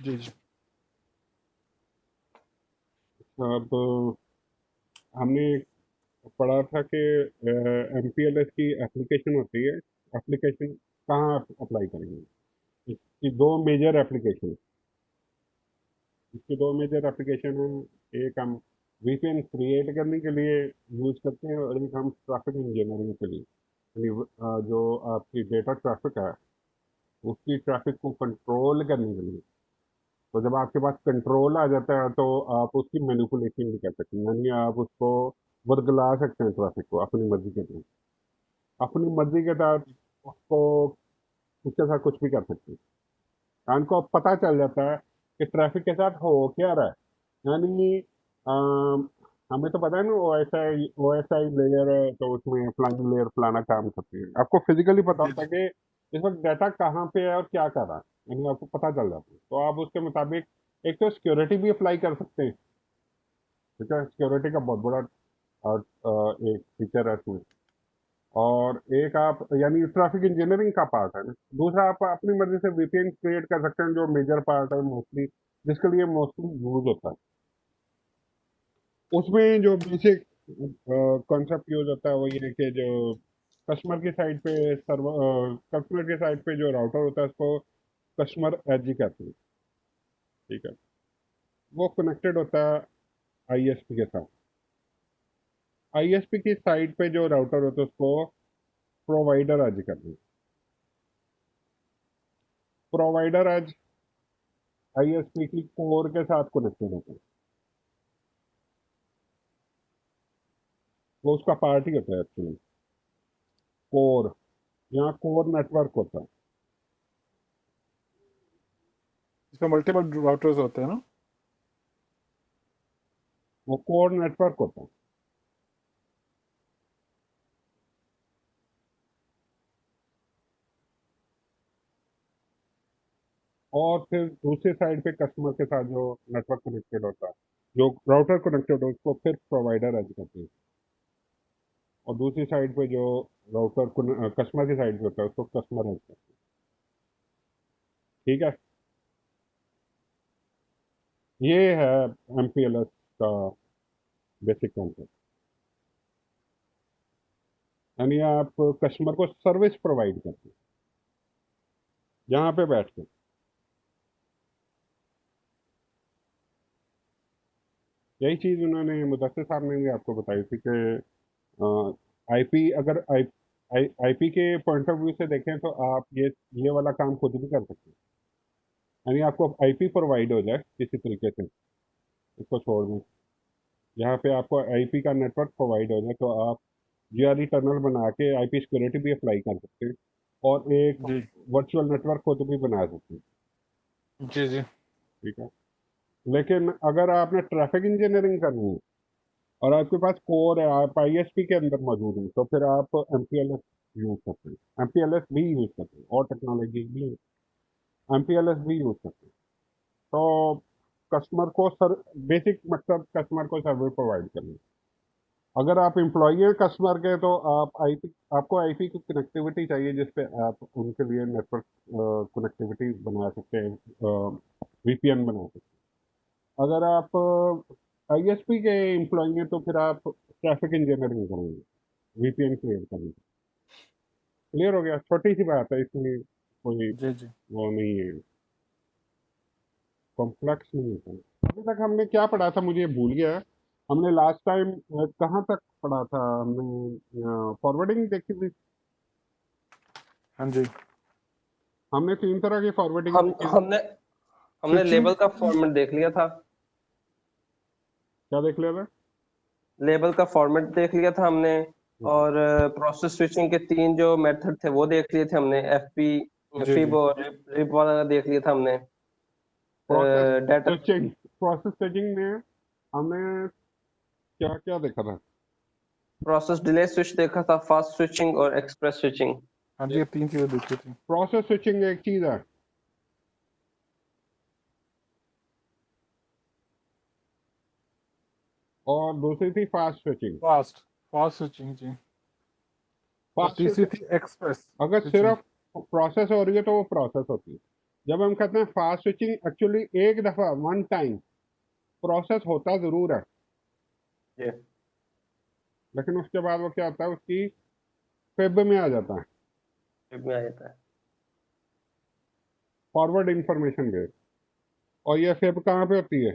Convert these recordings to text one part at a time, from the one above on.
जी जी। अब हमने पढ़ा था कि एमपीएलएस की एप्लीकेशन होती है। एप्लीकेशन कहाँ अप्लाई करेंगे? इसकी दो मेजर एप्लीकेशन इसकी दो मेजर एप्लीकेशन है। एक हम वीपीएन क्रिएट करने के लिए यूज करते हैं, और एक हम ट्रैफिक इंजीनियरिंग के लिए, यानी जो आपकी डेटा ट्रैफिक है उसकी ट्रैफिक को कंट्रोल करने के लिए। तो जब आपके पास कंट्रोल आ जाता है तो आप उसकी मैनिपुलेशन भी कर सकते हैं, यानी आप उसको बदला सकते हैं ट्रैफिक को अपनी मर्जी के लिए। अपनी मर्जी के तहत उसको उसके साथ कुछ भी कर सकते हैं। कान को अब पता चल जाता है कि ट्रैफिक के साथ हो क्या रहा है। यानी हमें तो पता है ना, ओ एस आई लेयर है तो उसमें फलानी लेयर फलाना काम करती है। आपको फिजिकली पता जी होता है जी। कि इस वक्त डाटा कहाँ पे है और क्या कर रहा है, यानी आपको पता चल जाता है। तो आप उसके मुताबिक एक तो सिक्योरिटी भी अप्लाई कर सकते हैं। ठीक है, सिक्योरिटी का बहुत बड़ा एक फीचर है इसमें। और एक आप यानी ट्रैफिक इंजीनियरिंग का पार्ट है ना। दूसरा, आप अपनी मर्जी से वीपीएन क्रिएट कर सकते हैं, जो मेजर पार्ट है मोस्टली, जिसके लिए मोस्टली यूज होता है। उसमें जो बेसिक कॉन्सेप्ट यूज होता है वो ये है कि जो कस्टमर की साइड पे सर्वर कस्टमर की साइड पे जो राउटर होता है उसको कस्टमर एज कहते हैं। ठीक है, वो कनेक्टेड होता है आईएसपी के साथ। आईएसपी की साइड पे जो राउटर होता है उसको प्रोवाइडर एज कहते हैं। प्रोवाइडर एज आईएसपी की कोर के साथ कनेक्टेड होता है। वो उसका पार्ट ही होता है एक्चुअली। कोर, यहाँ कोर नेटवर्क होता है। इसमें मल्टीपल राउटर्स होते हैं ना। वो कोर नेटवर्क होता है। और फिर दूसरे साइड पे कस्टमर के साथ जो नेटवर्क कनेक्टेड होता है, जो राउटर कनेक्टेड हो, उसको फिर प्रोवाइडर एज कहते हैं। और दूसरी साइड पे जो राउटर कस्टमर की साइड पे होता है उसको कस्टमर एज कहते हैं। ठीक है, ये है एमपीएलएस का बेसिक कॉन्सेप्ट। यानी आप कस्टमर को सर्विस प्रोवाइड करते हैं जहाँ पे बैठ के। यही चीज उन्होंने मुदस्सिर साहब ने भी आपको बताई थी कि आईपी, अगर आईपी के पॉइंट ऑफ व्यू से देखें तो आप ये वाला काम खुद भी कर सकते हैं। यानी आपको आईपी प्रोवाइड हो जाए किसी तरीके से, इसको छोड़ दें, यहाँ पे आपको आईपी का नेटवर्क प्रोवाइड हो जाए तो आप जीआरई टनल बना के आईपी सिक्योरिटी भी अप्लाई कर सकते हैं, और एक जी वर्चुअल नेटवर्क खुद भी बना सकते हैं। जी जी। ठीक है, लेकिन अगर आपने ट्रैफिक इंजीनियरिंग करनी है और आपके पास कोर है, आप आईएसपी के अंदर मौजूद हैं, तो फिर आप एमपीएलएस यूज करते हैं। एमपीएलएस भी यूज करते हैं और टेक्नोलॉजी भी एमपीएलएस भी यूज करते हैं। तो कस्टमर को सर बेसिक मकसद कस्टमर को सर्विस प्रोवाइड करना। अगर आप एम्प्लॉई हैं कस्टमर के तो आपको आईपी की कनेक्टिविटी चाहिए, जिसपे आप उनके लिए नेटवर्क कनेक्टिविटी बना सकते हैं, वीपीएन बना सकते हैं। अगर आप आईएसपी के एम्प्लॉई हैं तो फिर आप ट्रैफिक इंजीनियरिंग करेंगे, वीपीएन क्रिएट करेंगे। क्लियर हो गया? छोटी सी बात है, इसमें कोई जी जी। वो नहीं है, कॉम्प्लेक्स नहीं होता है। अभी तक हमने क्या पढ़ा था मुझे भूल गया। हमने लास्ट टाइम कहाँ तक पढ़ा था? हमने फॉरवर्डिंग देखी थी। हाँ जी। हमने तीन तरह की फॉरवर्डिंग हम देखी थी। हमने हमने स्विचिंग, लेबल का फॉर्मेट देख लिया था। क्या देख लिया था? लेबल का फॉर्मेट देख लिया था हमने। हम्म, और प्रोसेस स्विचिंग के तीन जो मेथड थे वो देख लिए थे हमने। एफपी, जी फिब जी। और रिप वाला देख लिया था हमने। Process data switching process switching में हमने क्या क्या देखा था? प्रोसेस डिले स्विच देखा था, फास्ट स्विचिंग और एक्सप्रेस स्विचिंग। हाँ जी, ये तीन चीजें देखी थी। प्रोसेस स्विचिंग एक चीज है, और दूसरी थी fast switching. Fast fast switching जी। और फास्ट तीसरी स्विचिंग थी एक्सप्रेस अगर स्विचिंग। सिर्फ प्रोसेस हो रही है तो वो प्रोसेस होती है। जब हम कहते हैं फास्ट स्विचिंग, एक्चुअली एक दफा वन टाइम प्रोसेस होता जरूर है, जी लेकिन उसके बाद वो क्या होता है, उसकी फेब में आ जाता है, फिर में आ जाता है। Forward information base. और ये फेब कहाँ पे होती है?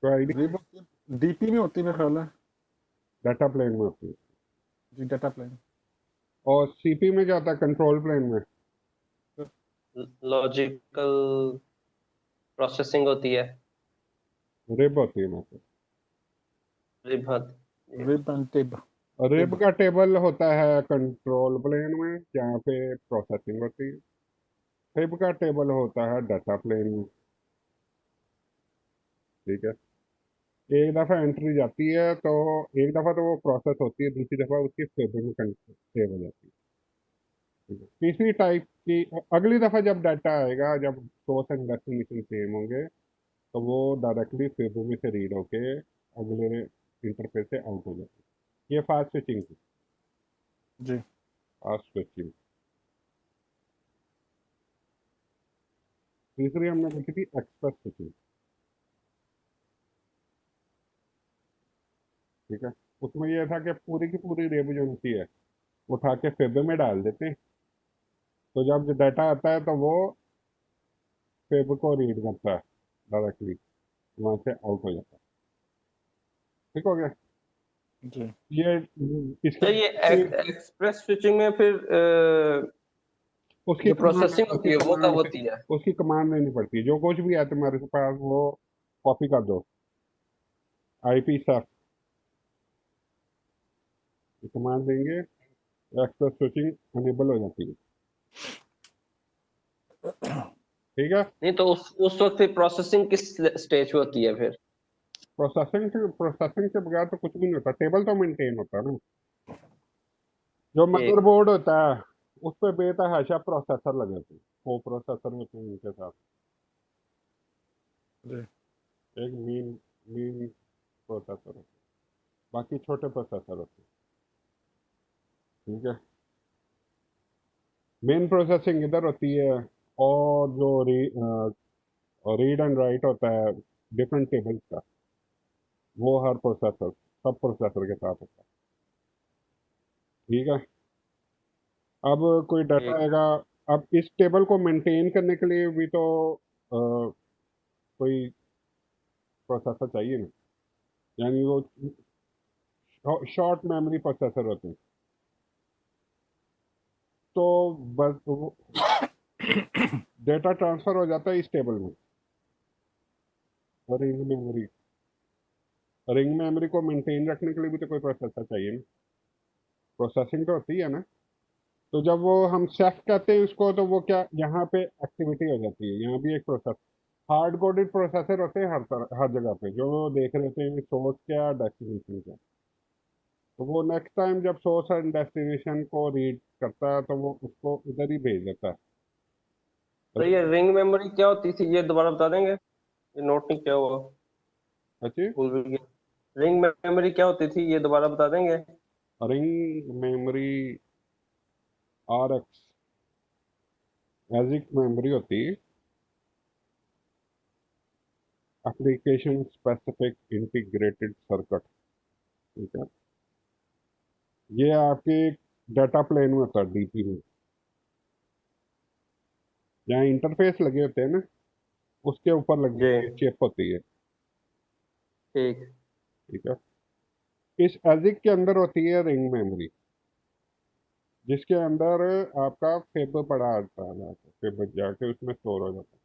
तो आईडी रिब होती है, डीपी में होती है मेरा ख्याल है। डाटा प्लेन में होती है। जी, डाटा प्लेन। और सीपी में क्या होता है? कंट्रोल प्लेन में। लॉजिकल प्रोसेसिंग होती है। रिब होती है मतलब। रिबत जी RIB and TIB. RIB TIB. का टेबल होता है कंट्रोल प्लेन में, जहाँ पे प्रोसेसिंग होती है। फिब का टेबल होता है डाटा प्लेन में। ठीक है। एक दफा एंट्री जाती है तो एक दफा तो वो प्रोसेस होती है, दूसरी दफा उसकी फिब में सेव हो जाती है। ठीक है। तीसरी टाइप की, अगली दफा जब डाटा आएगा, जब सोर्स एंड डेस्टिनेशन सेम होंगे, तो वो डायरेक्टली फिब में से रीड होके अगले इंटरफेस से आउट हो जाती है। ये फास्ट स्विचिंग थी। जी। Fast switching. तीसरी हमने देखी थी एक्सप्रेस स्विचिंग। ठीक है। उसमें यह था कि पूरी की पूरी रेब जो होती है उठा के फेब में डाल देते हैं, तो जब जो डाटा आता है तो वो फेब को रीड करता है डायरेक्टली, वहां से आउट हो जाता है। ठीक हो गया। जी। ये तो इसके ये एक्सप्रेस स्विचिंग में फिर उसकी जो कमांड प्रोसेसिंग उसकी होती है वो कब कमांड होती है? उसकी कमांड लेनी पड़ती है। जो कुछ भी है तुम्हारे पास वो कॉपी कर दो। आईपी सब कमांड देंगे, एक्सप्रेस स्विचिंग अनेबल हो जाती है। ठीक है। नहीं तो उस वक्त फिर प्रोसेसिंग किस स्टेज पे होती है फिर? प्रोसेसिंग के बगैर तो कुछ भी नहीं होता। टेबल तो मेंटेन होता है ना। जो ठीक। मदरबोर्ड होता है उस पर बेतहाशा प्रोसेसर लगे होते हैं, वो प्रोसेसर होते हैं उनके साथ। जी। एक मेन मेन प्रोसेसर होता है, बाकी छोटे प्रोसेसर होते हैं। ठीक है। मेन प्रोसेसिंग इधर होती है, और जो रीड एंड राइट होता है डिफरेंट टेबल्स का, वो हर प्रोसेसर सब प्रोसेसर के साथ होता है। ठीक है। अब कोई डाटा ठीक। आएगा, अब इस टेबल को मेंटेन करने के लिए भी तो अ, कोई प्रोसेसर चाहिए ना, यानी वो शॉर्ट मेमोरी प्रोसेसर होते हैं। तो बस वो डेटा ट्रांसफर हो जाता है इस टेबल में। रिंग मेमोरी, रिंग मेमोरी को मेंटेन रखने के लिए भी तो कोई प्रोसेसर चाहिए ना, प्रोसेसिंग तो होती है ना। तो जब वो हम सेफ कहते हैं उसको, तो वो क्या, यहाँ पे एक्टिविटी हो जाती है। यहाँ भी एक प्रोसेस, हार्ड कोडेड प्रोसेसर होते हैं हर तरह हर जगह पे, जो देख रहे थे सोर्स क्या डेस्टिनेशन क्या। तो वो नेक्स्ट टाइम जब सोर्स एंड डेस्टिनेशन को रीड करता है तो वो उसको इधर ही भेज देता है। तो ये रिंग मेमोरी क्या होती थी, ये दोबारा बता देंगे? ये नोट नहीं किया हुआ, अच्छी। भूल भी गया। रिंग मेमोरी क्या होती थी, ये दोबारा बता देंगे? रिंग मेमोरी आर एक्स एजिक मेमोरी होती है, एप्लीकेशन स्पेसिफिक इंटीग्रेटेड सर्किट। ठीक है। ये आपके डाटा प्लेन में होता है, डीपी में, जहाँ इंटरफेस लगे होते हैं ना, उसके ऊपर लगी जी। होती है, चिप होती है। ठीक। ठीक है। इस एजिक के अंदर होती है रिंग मेमोरी, जिसके अंदर आपका फेब पड़ा आता है, फेब जाके उसमें स्टोर हो जाता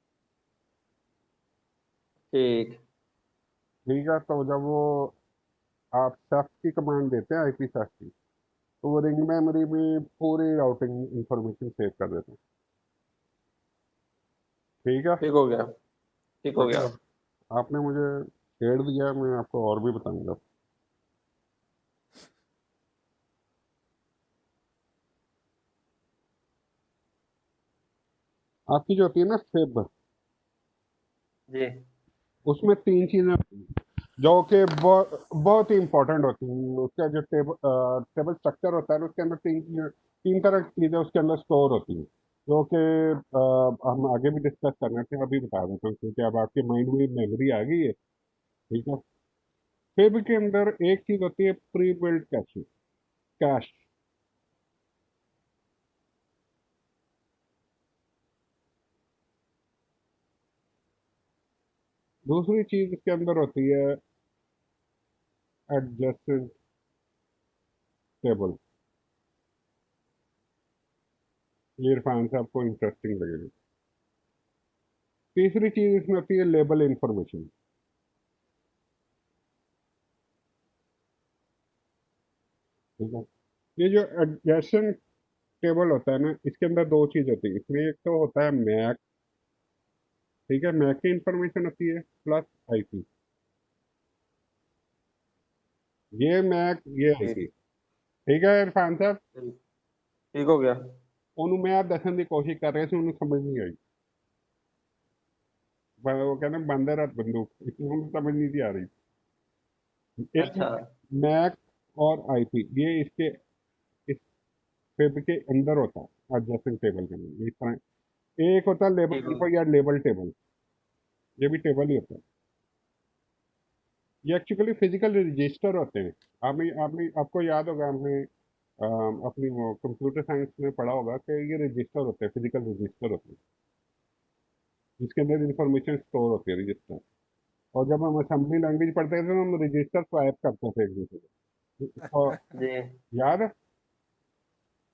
ठीक। है। ठीक है। तो जब वो आप सेफ की कमांड देते हैं, आईपी सेफ की, तो वो रिंग मेमोरी में पूरी राउटिंग इंफॉर्मेशन सेव कर देते हैं। ठीक है। ठीक हो गया। ठीक हो चलिए, गया। अब आपने मुझे छेड़ दिया, मैं आपको और भी बताऊंगा। आपकी जो होती है ना फेब, जी। उसमें तीन चीजें होती हैं। जो कि बहुत ही इंपॉर्टेंट होती है। उसका जो टेबल स्ट्रक्चर होता है ना, उसके अंदर तीन तरह की चीज़ें उसके अंदर स्टोर होती हैं, जो कि हम आगे भी डिस्कस करना थे, अभी बता देता हूँ क्योंकि अब आपके माइंड में मेमोरी आ गई है। ठीक है। फिर के अंदर एक चीज़ होती है प्री बिल्ड कैश। दूसरी चीज इसके अंदर होती है एडजस्टेड टेबल। ये इरफान साहब को इंटरेस्टिंग लगेगी। तीसरी चीज इसमें होती है लेबल इंफॉर्मेशन। ठीक है। ये जो एडजेसेंट टेबल होता है ना, इसके अंदर दो चीज होती है। इसमें एक तो होता है मैक। ठीक है, मैक की इंफॉर्मेशन होती है प्लस आईपी। ये मैक, ये आईपी। ठीक ठीक है इरफान साहब, ठीक ठीक हो गया। उन्होंने मैं आप दसन की कोशिश कर रहे थे, उन्हें समझ नहीं आई। वो कहते हैं बंदर हाथ बंदूक, इसलिए उन्हें समझ नहीं थी आ रही। एक अच्छा मैक और आईपी, ये इसके इस फिब के अंदर होता है एडजेसेंट टेबल के अंदर। इस तरह एक होता है ठीक लेबल हो इन्फो या लेबल टेबल। ये भी टेबल ही होता है। ये एक्चुअली फिजिकल रजिस्टर होते हैं। आपको याद होगा, हमने अपनी वो कंप्यूटर साइंस में पढ़ा होगा कि ये रजिस्टर होते हैं, फिजिकल रजिस्टर होते हैं, जिसके अंदर इंफॉर्मेशन स्टोर होती है, रजिस्टर। और जब हम असेंबली लैंग्वेज पढ़ते थे तो हम रजिस्टर स्वैप करते थे एक दूसरे से। और जी। याद है?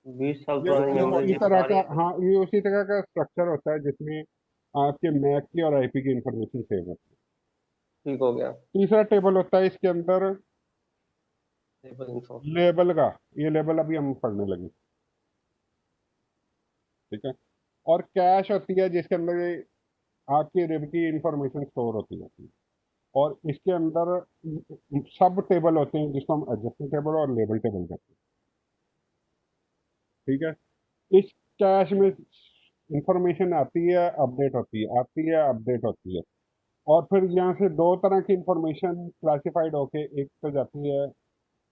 20 साल ये पुरानी जी मेमोरी उसी जी तरह बता का, रही है। हाँ, ये उसी तरह का स्ट्रक्चर होता है जिसमें आपके मैक की और आईपी की इंफॉर्मेशन सेव होती ठीक हो गया। है। तीसरा टेबल होता है इसके अंदर लेबल इन्फो। लेबल का। ये लेबल अभी हम पढ़ने लगे। ठीक है। और कैश होती है जिसके अंदर ये आपकी रिब की इंफॉर्मेशन स्टोर होती है। और इसके अंदर सब टेबल होते हैं जिसको हम एडजस्टिंग टेबल और लेबल टेबल कहते हैं। ठीक है। इस कैश में इंफॉर्मेशन आती है, अपडेट होती है, आती है, अपडेट होती है। और फिर यहाँ से दो तरह की इंफॉर्मेशन क्लासिफाइड होके, एक तो जाती है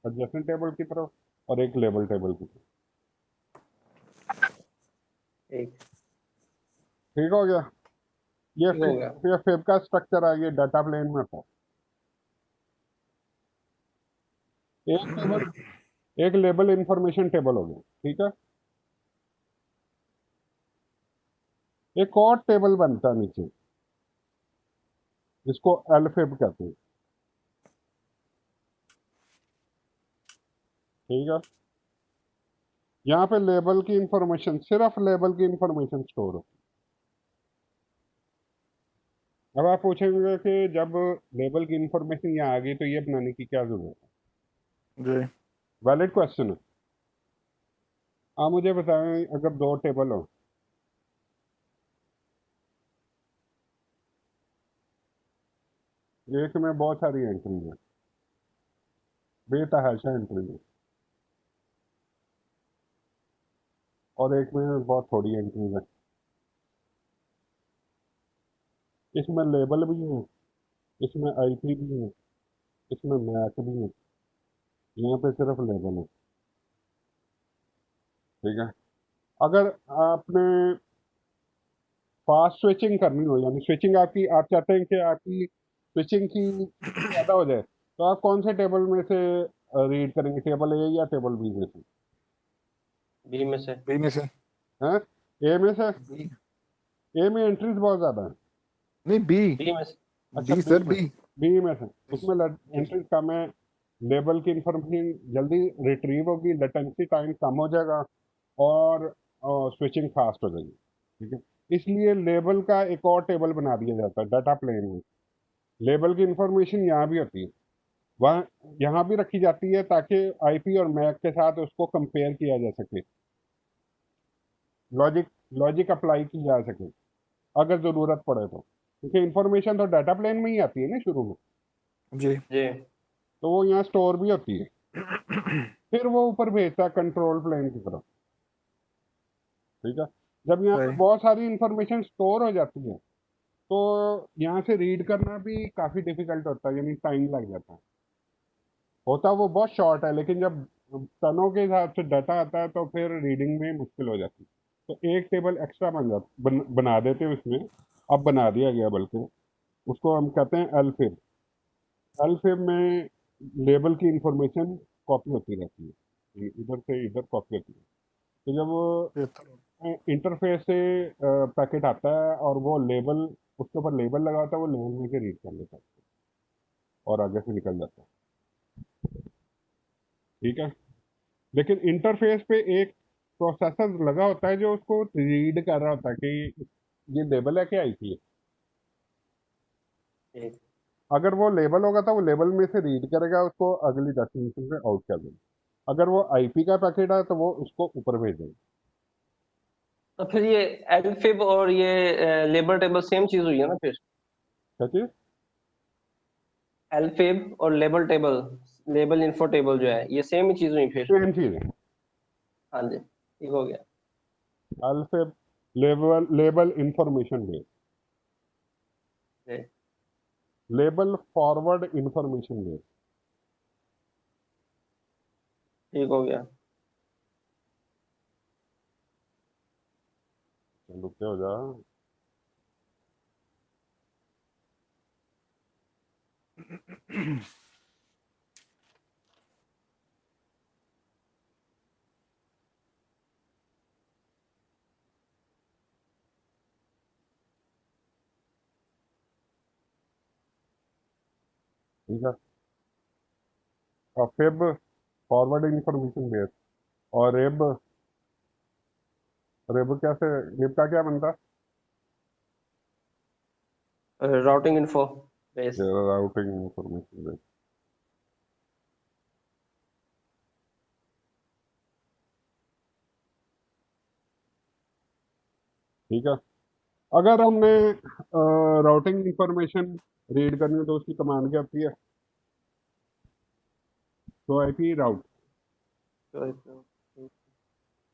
एडजस्टिंग टेबल की तरफ और एक लेबल टेबल की तरफ। ठीक ठीक हो गया। ये ठीक हो गया। ये फिब का स्ट्रक्चर है, ये डाटा प्लेन में था। एक टेबल, एक लेबल इंफॉर्मेशन टेबल हो गया। ठीक है। एक और टेबल बनता है नीचे, जिसको एलफिब कहते हैं। ठीक है। यहाँ पे लेबल की इंफॉर्मेशन, सिर्फ लेबल की इंफॉर्मेशन स्टोर हो। अब आप पूछेंगे कि जब लेबल की इंफॉर्मेशन यहाँ आ गई तो ये बनाने की क्या जरूरत है? जी वैलिड क्वेश्चन है। आप मुझे बताएं, अगर दो टेबल हो, एक में बहुत सारी एंट्री है, बेतहाशा एंट्री है, और एक में बहुत थोड़ी एंट्री है। इसमें लेबल भी है, इसमें आईपी भी है, इसमें मैक भी है, यहाँ पे सिर्फ लेबल है। ठीक है। अगर आपने फास्ट स्विचिंग करनी हो, यानी स्विचिंग आपकी, आप चाहते हैं कि आपकी स्विचिंग की ज़्यादा हो जाए, तो आप कौन से टेबल में से रीड करेंगे, टेबल ए या टेबल बी में से? बी में से। बी में से। हैं? ए में से? बी ए में एंट्रीज बहुत ज़्यादा है। नहीं, बी। बी में से। अच्छा, बी बी सर, में, बी। बी में से। उसमें जी एंट्रीज कम है, लेबल की इंफॉर्मेशन जल्दी रिट्रीव होगी, लेटेंसी टाइम कम हो जाएगा, और स्विचिंग फास्ट हो जाएगी। ठीक है। इसलिए लेबल का एक और टेबल बना दिया जाता है डाटा प्लेन में। लेबल की इंफॉर्मेशन यहाँ भी होती है, वहाँ यहाँ भी रखी जाती है, ताकि आईपी और मैक के साथ उसको कंपेयर किया जा सके, लॉजिक लॉजिक अप्लाई की जा सके अगर ज़रूरत पड़े तो, क्योंकि इंफॉर्मेशन तो डाटा प्लेन में ही आती है ना शुरू में, जी जी। तो वो यहाँ स्टोर भी होती है। फिर वो ऊपर भेजता है कंट्रोल प्लेन की तरफ। ठीक है। जब यहाँ पे सही। बहुत सारी इंफॉर्मेशन स्टोर हो जाती है, तो यहाँ से रीड करना भी काफ़ी डिफिकल्ट होता है, यानी टाइम लग जाता है। होता वो बहुत शॉर्ट है, लेकिन जब टनों के हिसाब से डाटा आता है तो फिर रीडिंग में मुश्किल हो जाती है। तो एक टेबल एक्स्ट्रा बना देते हैं उसमें। अब बना दिया गया, बल्कि उसको हम कहते हैं एलफिब। एलफिब में लेबल की इंफॉर्मेशन कॉपी होती रहती है, इधर से इधर कॉपी होती है। तो जब बेहतर। इंटरफेस से पैकेट आता है और वो लेबल, उसके ऊपर लेबल लगा होता है, वो लेबल में से रीड कर लेता है और आगे से निकल जाता है। ठीक है। लेकिन इंटरफेस पे एक प्रोसेसर लगा होता है जो उसको रीड कर रहा होता है कि ये लेबल है क्या आईपी है। ठीक। अगर वो लेबल होगा तो वो लेबल में से रीड करेगा, उसको अगली डेस्टिनेशन पे आउट कर देगा। अगर वो आईपी का पैकेट है तो वो उसको ऊपर भेजेगा। तो फिर ये एलफिब और ये लेबर टेबल सेम चीज हुई है ना फिर? क्या चीज? एलफिब और label table, label info table जो है, ये सेम ही चीज हुई फिर? सेम चीज है। हाँ जी, ठीक हो गया। अल्फेब लेबल इंफॉर्मेशन बेस, जी, लेबल फॉरवर्ड इंफॉर्मेशन बेस। ठीक हो गया। रुक के हो जा। ठीक है। और फिब फॉरवर्ड इंफॉर्मेशन बेस, और रेब, रेब कैसे, रेब का क्या बनता राउटिंग इन्फो बेस। है? Routing information base. ठीक है। अगर हमने राउटिंग इंफॉर्मेशन रीड करनी हो तो उसकी कमांड क्या आती है? तो आईपी राउट।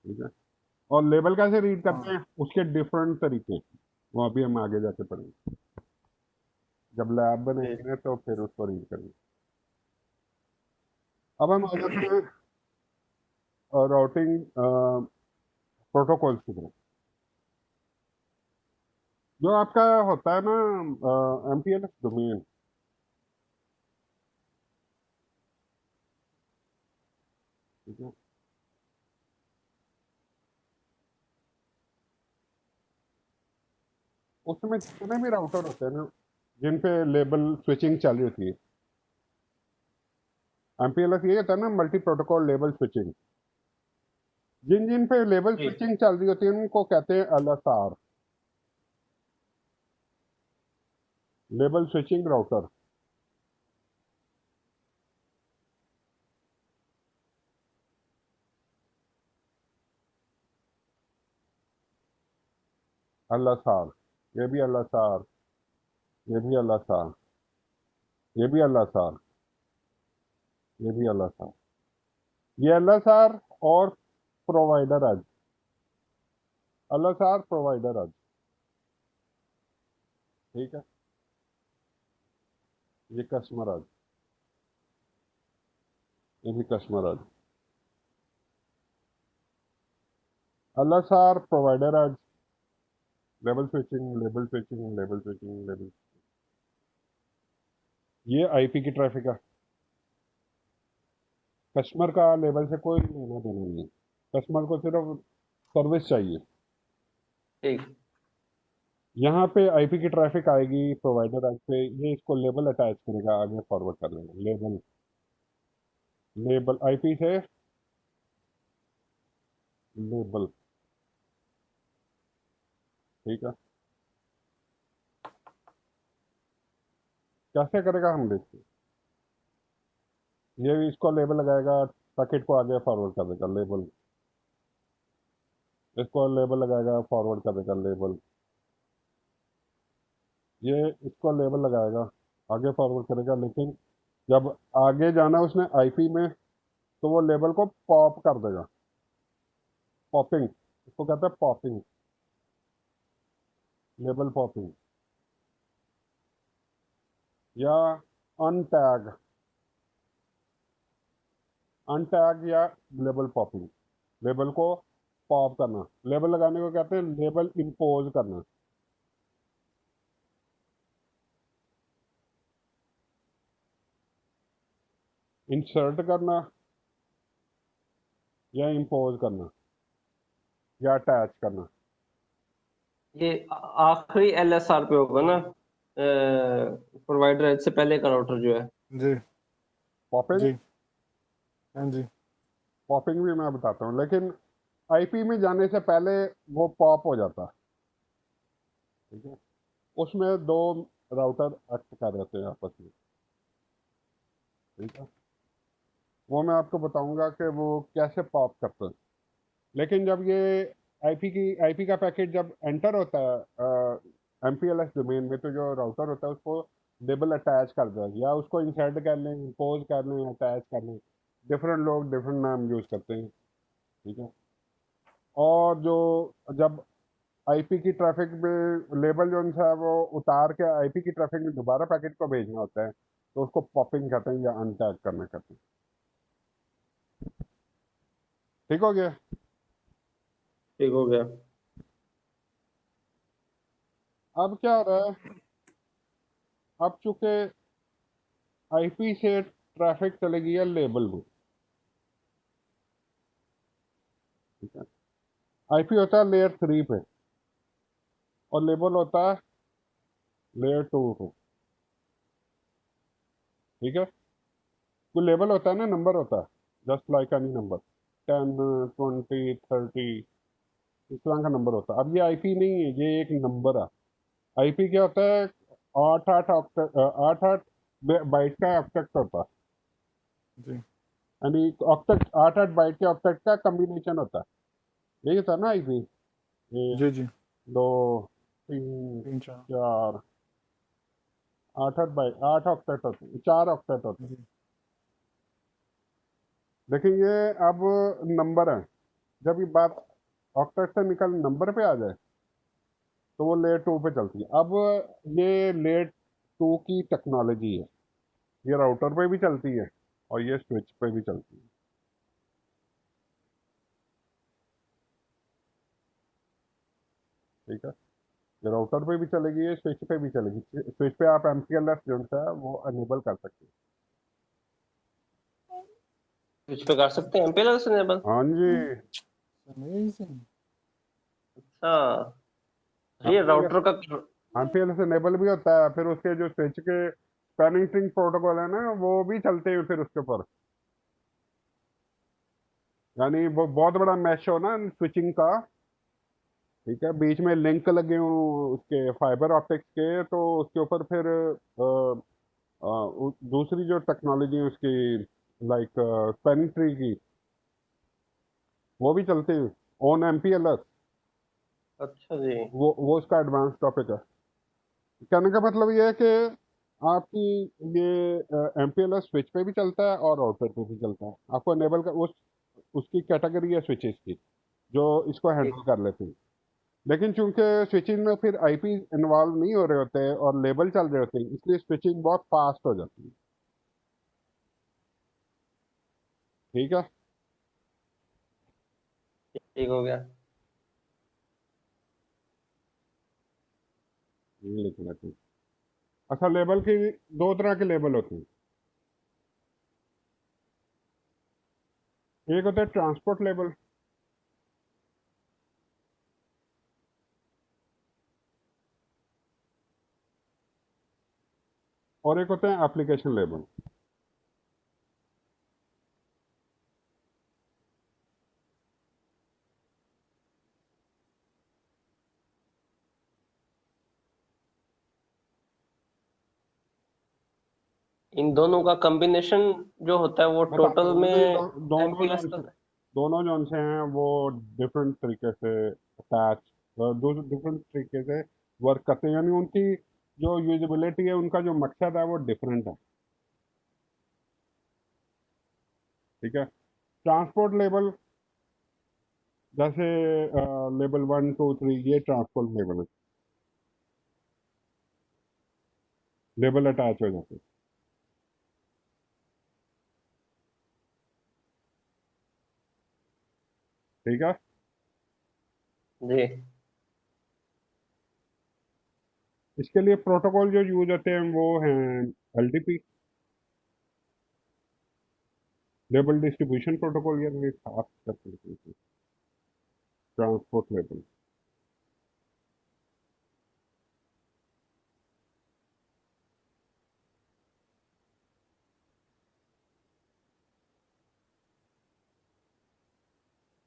ठीक है। और लेबल कैसे रीड करते हैं, उसके डिफरेंट तरीके, वो अभी हम आगे जाके पढ़ेंगे। जब लैब बनेंगे तो फिर उसको रीड करेंगे। अब हम आ जाते हैं राउटिंग प्रोटोकॉल्स की तरफ। जो आपका होता है ना एमपीएलएस डोमेन। ठीक है। उसमें जितने भी राउटर होते हैं ना, जिन पे लेबल स्विचिंग चल रही होती है, एमपीएलएस ये होता है ना, मल्टी प्रोटोकॉल लेबल स्विचिंग। जिन जिन पे लेबल जी, स्विचिंग चल रही होती है उनको कहते हैं LSR, label switching router. LSR, ये भी एलएसआर, ये भी एलएसआर, ये भी एलएसआर, ये भी एलएसआर, ये एलएसआर और provider edge, LSR provider edge. ठीक है। ये कस्टमर एज, ये भी customer edge. LSR provider edge, label switching, label switching, label switching, label. ये आईपी की ट्रैफिक है। कस्टमर का लेबल से कोई लेना देना नहीं है, कस्टमर को सिर्फ सर्विस चाहिए। ठीक। यहाँ पे आईपी की ट्रैफिक आएगी प्रोवाइडर एज पे, ये इसको लेबल अटैच करेगा, आगे फॉरवर्ड कर देगा लेबल। लेबल आईपी से लेबल। ठीक है। कैसे करेगा हम देखते हैं। ये भी इसको लेबल लगाएगा, पैकेट को आगे फॉरवर्ड कर देगा लेबल। इसको लेबल लगाएगा, फॉरवर्ड कर देगा लेबल। ये इसको लेबल लगाएगा, आगे फॉरवर्ड करेगा, लेकिन जब आगे जाना उसने आईपी में तो वो लेबल को पॉप कर देगा। पॉपिंग, इसको कहते हैं पॉपिंग, लेबल पॉपिंग। या अनटैग, अनटैग या लेबल पॉपिंग। लेबल को पॉप करना, लेबल लगाने को कहते हैं लेबल इंपोज करना। इंसर्ट करना या इंपोज करना या अटैच करना। ये आखिरी LSR पे होगा ना, प्रोवाइडर एज से पहले का राउटर जो है। जी पॉपिंग, जी हाँ जी पॉपिंग भी मैं बताता हूँ, लेकिन आईपी में जाने से पहले वो पॉप हो जाता है। ठीक है, उसमें दो राउटर एक्ट कर रहे थे आपस में। ठीक है, वो मैं आपको बताऊंगा कि वो कैसे पॉप करते हैं। लेकिन जब ये आईपी का पैकेट जब एंटर होता है एमपीएलएस डोमेन में, तो जो राउटर होता है उसको लेबल अटैच कर दे, या उसको इंसर्ट कर लें, इंपोज कर लें, अटैच कर लें। डिफरेंट लोग डिफरेंट नाम यूज करते हैं। ठीक है, और जो जब आईपी की ट्रैफिक में लेबल जो है वो उतार के आईपी की ट्रैफिक में दोबारा पैकेट को भेजना होता है, तो उसको पॉपिंग कहते हैं या अनटैग करना कहते हैं। ठीक हो गया। ठीक हो गया। अब क्या हो रहा है, अब चूंकि आईपी से ट्रैफिक चलेगी है लेबल में। ठीक है, आईपी होता है लेयर 3 पे और लेबल होता है लेयर 2 पे। ठीक है, कोई लेबल होता है ना, नंबर होता है, जस्ट लाइक एनी नंबर, 10 20 30, इस तरह का नंबर होता है। अब ये आईपी नहीं है, ये एक नंबर है। आईपी क्या होता है, आठ आठ आठ आठ बाइट का ऑक्टेट होता है, जी यानी ऑक्टेट, आठ आठ बाइट के ऑक्टेट का कम्बिनेशन होता है। यही होता है ना आईपी, ये जी जी 2 3 तीन चार 4, आठ आठ बाइट, 8 ऑक्टेट होते हैं, 4 ऑक्टेट होते हैं। जी लेकिन ये अब नंबर है, जब ये बात ऑक्टेट से निकल नंबर पे आ जाए तो वो लेयर 2 पे चलती है। अब ये लेयर 2 की टेक्नोलॉजी है, ये राउटर पे भी चलती है और ये स्विच पे भी चलती है। ठीक है, ये राउटर पे भी चलेगी, ये स्विच पे भी चलेगी। स्विच पे आप एमपीएलएस जो है वो अनेबल कर सकते हैं। स्विच पे कर सकते हैं MPLS इनेबल। हाँ जी, अमेजिंग अच्छा, ये एमपीएलएस, राउटर का। एमपीएलएस अनेबल भी होता है, फिर उसके जो स्विच के स्पैनिंग ट्री प्रोटोकॉल है ना, वो भी चलते हैं फिर उसके ऊपर। यानी वो बहुत बड़ा मैश हो ना स्विचिंग का। ठीक है, बीच में लिंक लगे हों उसके फाइबर ऑप्टिक्स के, तो उसके ऊपर फिर दूसरी जो टेक्नोलॉजी है उसकी, लाइक स्पैनिंग ट्री की, वो भी चलते हैं ऑन एमपीएलएस। अच्छा जी। वो उसका एडवांस टॉपिक है। कहने का मतलब ये है कि आपकी ये एमपीएलएस स्विच पे भी चलता है और राउटर पे भी चलता है। आपको एनेबल कर उसकी कैटेगरी है स्विचेस की, जो इसको ठीक। हैंडल कर लेते हैं। लेकिन चूंकि स्विचिंग में फिर आईपी इन्वॉल्व नहीं हो रहे होते और लेबल चल रहे होते हैं, इसलिए स्विचिंग बहुत फास्ट हो जाती है। ठीक है, ठीक हो गया। ये लिख लेते हैं। अच्छा, लेबल की दो तरह के लेबल होते हैं। एक होता है ट्रांसपोर्ट लेबल, और एक होता है एप्लीकेशन लेबल। इन दोनों का कॉम्बिनेशन जो होता है वो बताता टोटल हूँ, नहीं में दोनों MPLS का। जो से हैं वो डिफरेंट तरीके से अटैच, डिफरेंट तरीके से वर्क करते हैं, यानी उनकी जो यूजेबिलिटी है, उनका जो मकसद है वो डिफरेंट है। ठीक है, ट्रांसपोर्ट लेबल जैसे लेबल 1 2 3, ये ट्रांसपोर्ट लेबल है। लेबल अटैच हो जाते हैं। ठीक है। जी। इसके लिए प्रोटोकॉल जो यूज होते हैं वो हैं एलडीपी, लेबल डिस्ट्रीब्यूशन प्रोटोकॉल, या खास ट्रांसपोर्ट लेबल।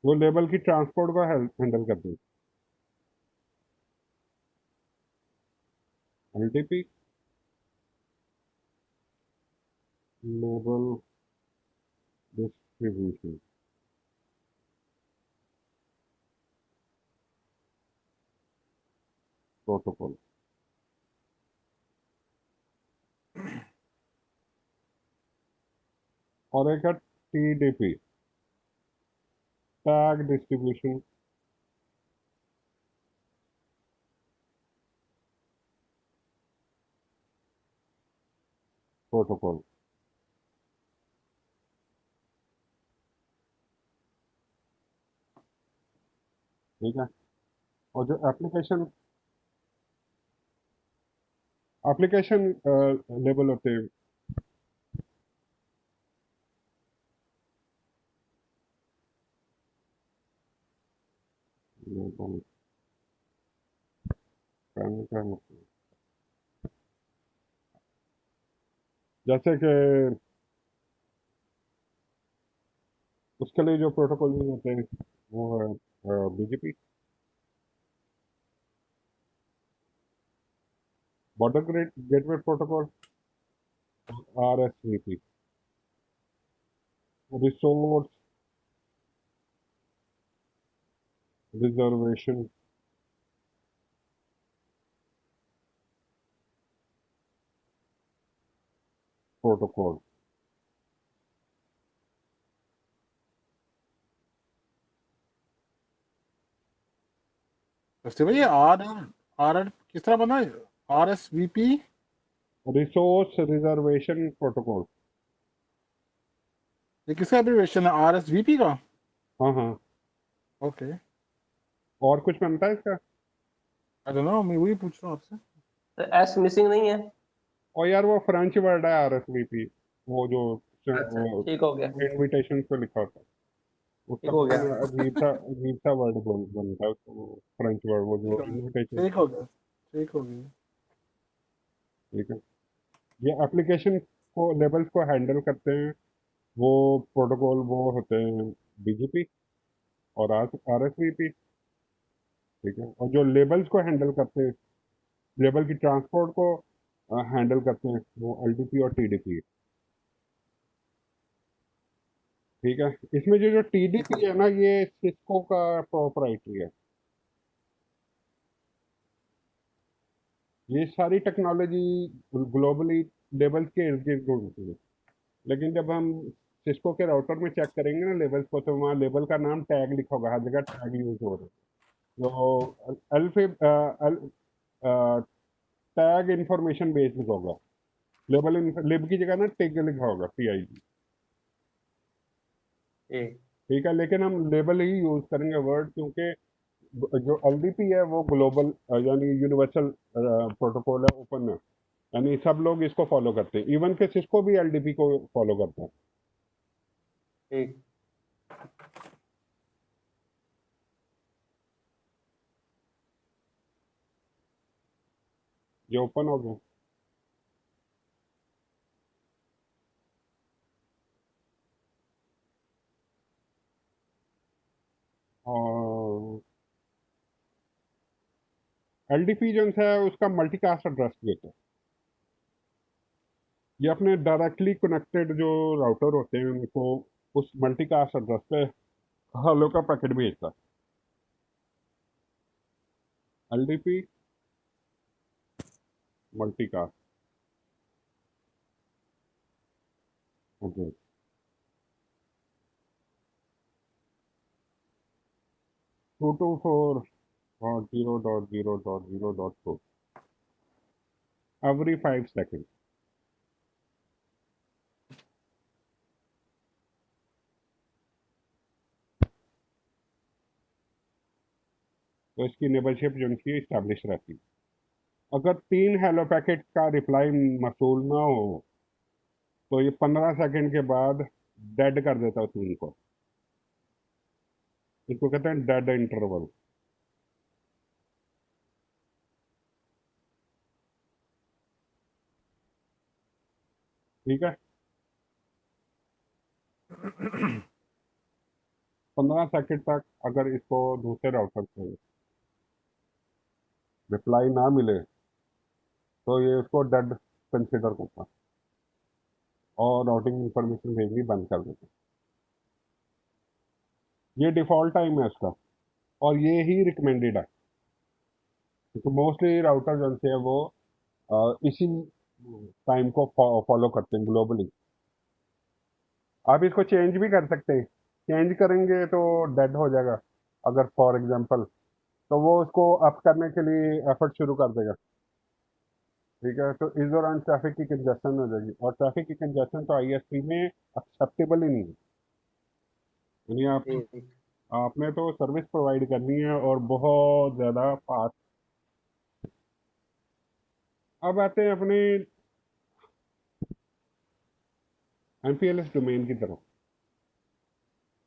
वो लेबल की ट्रांसपोर्ट को हैंडल करते हैं। LDP, label distribution protocol. और एक है टीडीपी, टैग डिस्ट्रीब्यूशन प्रोटोकॉल। ठीक है। और जो एप्लीकेशन लेबल होते हैं, लेबल क्या मतलब? जैसे कि उसके लिए जो प्रोटोकॉल यूज होते हैं वो है BGP, border gateway protocol, RSVP, resource reservation protocol. तो भाई आर आर आर किस तरह बना है? RSVP। Resource reservation protocol. ये किसका एब्रिविएशन है? RSVP का? हाँ हाँ। ओके। और कुछ बनता है इसका? आई डोंट नो, मैं वही पूछ रहा हूँ आपसे। तो एस मिसिंग नहीं है? और यार वो फ्रेंच वर्ड है आरएसवीपी, वो जो अच्छा, ठीक हो गया। इनविटेशन पे लिखा होता है, ठीक उसका हो पता गया। नहीं अजीब सा वर्ड बनता है उसको, फ्रेंच वर्ड, वो ठीक जो हो गया, इनविटेशन। ठीक हो गया, ठीक हो गया। ठीक है। ये एप्लीकेशन को लेबल्स को हैंडल करते हैं वो प्रोटोकॉल, वो होते हैं बीजीपी और आरएसवीपी। ठीक है। और जो लेबल्स को हैंडल करते हैं, लेबल की ट्रांसपोर्ट को हैंडल करते हैं, वो एलडीपी और टीडीपी। ठीक है। इसमें जो जो ठीक हो टीडीपी है ना, ये सिस्को का प्रोपराइटरी है। ये सारी टेक्नोलॉजी ग्लोबली लेबल्स के इर्द गिर्द घूमती है, लेकिन जब हम सिस्को के राउटर में चेक करेंगे ना लेबल्स को, तो वहाँ लेबल का नाम टैग लिखा होगा, हर जगह टैग यूज हो रहा है। जो अल्फे टैग इंफॉर्मेशन बेस लिखा होगा, लिब की जगह ना टिग लिखा होगा, टीआईजी। ठीक। ठीक है। लेकिन हम लेबल ही यूज करेंगे वर्ड, क्योंकि जो एलडीपी है वो ग्लोबल यानी यूनिवर्सल प्रोटोकॉल है, ओपन है, यानी सब लोग इसको फॉलो करते हैं, इवन के सिस्को भी एलडीपी को फॉलो करता है। ठीक। ये ओपन हो गया। और एलडीपी जो है उसका मल्टीकास्ट एड्रेस भी होता है। ये अपने डायरेक्टली कनेक्टेड जो राउटर होते हैं उनको उस मल्टीकास्ट एड्रेस पे हेलो का पैकेट भेजता है। LDP multicast address 224.0.0.0.4। every 5 seconds। तो इसकी नेबरशिप जो उनकी इस्टेब्लिश रहती है। अगर 3 हेलो पैकेट का रिप्लाई मसूल ना हो तो ये 15 सेकंड के बाद डेड कर देता है सीन को। इसको कहते हैं डेड इंटरवल। ठीक है, 15 सेकंड तक अगर इसको दूसरे राउटर से रिप्लाई ना मिले तो ये उसको डेड कंसिडर करता है और राउटिंग इंफॉर्मेशन भेजनी बंद कर देता है। ये डिफ़ॉल्ट टाइम है उसका और ये ही रिकमेंडेड है, क्योंकि मोस्टली राउटर जो है वो इसी टाइम को फॉलो करते हैं ग्लोबली। आप इसको चेंज भी कर सकते हैं, चेंज करेंगे तो डेड हो जाएगा अगर फॉर एग्जांपल, तो वो उसको अप करने के लिए एफर्ट शुरू कर देगा। ठीक है, तो इस दौरान ट्रैफिक की कंजेशन हो जाएगी और ट्रैफिक की कंजेशन तो आईएसपी में एक्सेप्टेबल ही नहीं है। यानी जी। आपने तो सर्विस प्रोवाइड करनी है और बहुत ज़्यादा फास्ट। अब आते हैं अपने एमपीएलएस डोमेन की तरफ।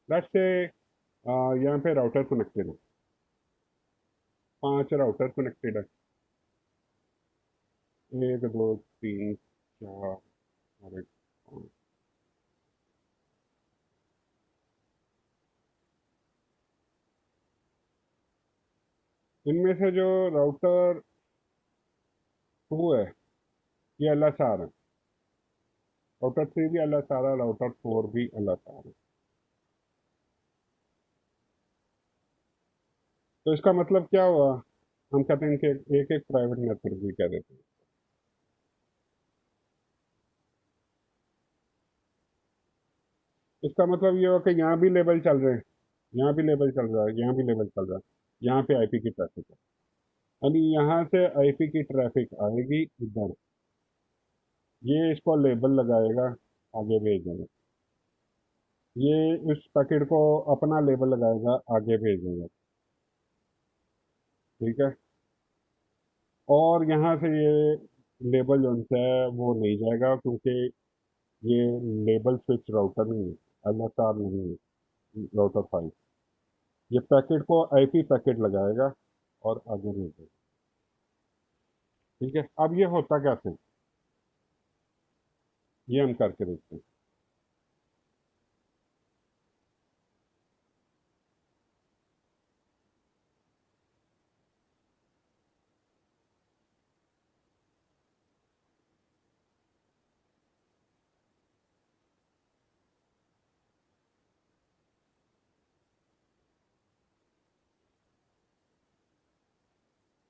लेट्स से यहाँ पे राउटर कनेक्टेड है, 5 राउटर कनेक्टेड है, 1 2 3 4 और 1 5। इनमें से जो राउटर 2 है ये एलएसआर है, राउटर 3 भी एलएसआर है, राउटर 4 भी एलएसआर है। तो इसका मतलब क्या हुआ, हम कहते हैं कि एक एक प्राइवेट नेटवर्क भी कह देते हैं। इसका मतलब ये हुआ कि यहाँ भी लेबल चल रहे हैं, यहाँ भी लेबल चल रहा है, यहाँ भी लेबल चल रहा है, यहाँ पे आईपी की ट्रैफिक है। यानी यहाँ से आईपी की ट्रैफिक आएगी इधर, ये इसको लेबल लगाएगा, आगे भेज देगा। ये उस पैकेट को अपना लेबल लगाएगा, आगे भेज देगा। ठीक है, और यहाँ से ये लेबल जो है वो नहीं जाएगा, क्योंकि ये लेबल स्विच राउटर नहीं है, एलएसआर नहीं है, राउटर 5। ये पैकेट को आईपी पैकेट लगाएगा और आगे भेज देगा। ठीक है, अब ये होता कैसे, ये हम करके देखते हैं।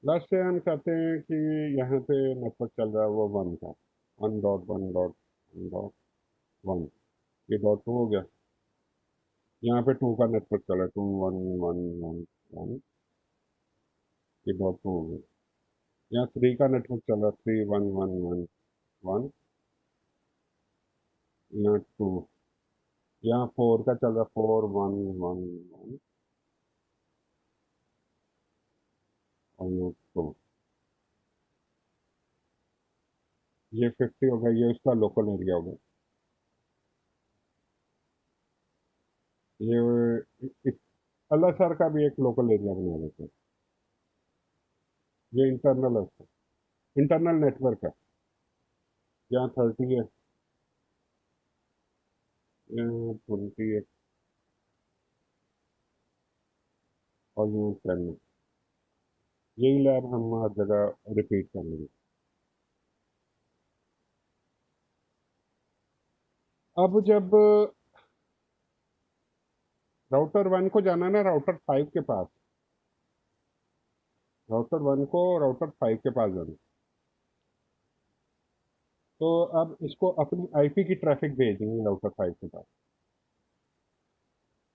लास्ट से हम कहते हैं कि यहाँ पे नेटवर्क चल रहा है वो 1 का, 1.1.1.1, ये .2 हो गया। यहाँ पे 2 का नेटवर्क चल रहा है, 2.1.1.1, ये .2 हो गया। यहाँ 3 का नेटवर्क चल रहा है, 3.1.1.1, यहाँ 2, यहाँ 4 का चल रहा है, 4.1.1.1, और यहाँ 2। ये 50 हो गया, ये उसका लोकल एरिया हो गया। ये अल्लाह सर का भी एक लोकल एरिया बना देते हैं। ये इंटरनल है, इंटरनल नेटवर्क है। यहाँ 30 है, यहाँ 20 है, और यहाँ 10 है। यही लैब हम हर जगह रिपीट कर लेंगे। अब जब राउटर 1 को जाना है ना राउटर 5 के पास, राउटर 1 को राउटर 5 के पास जाना है, तो अब इसको अपनी आईपी की ट्रैफिक भेजनी है राउटर 5 के पास।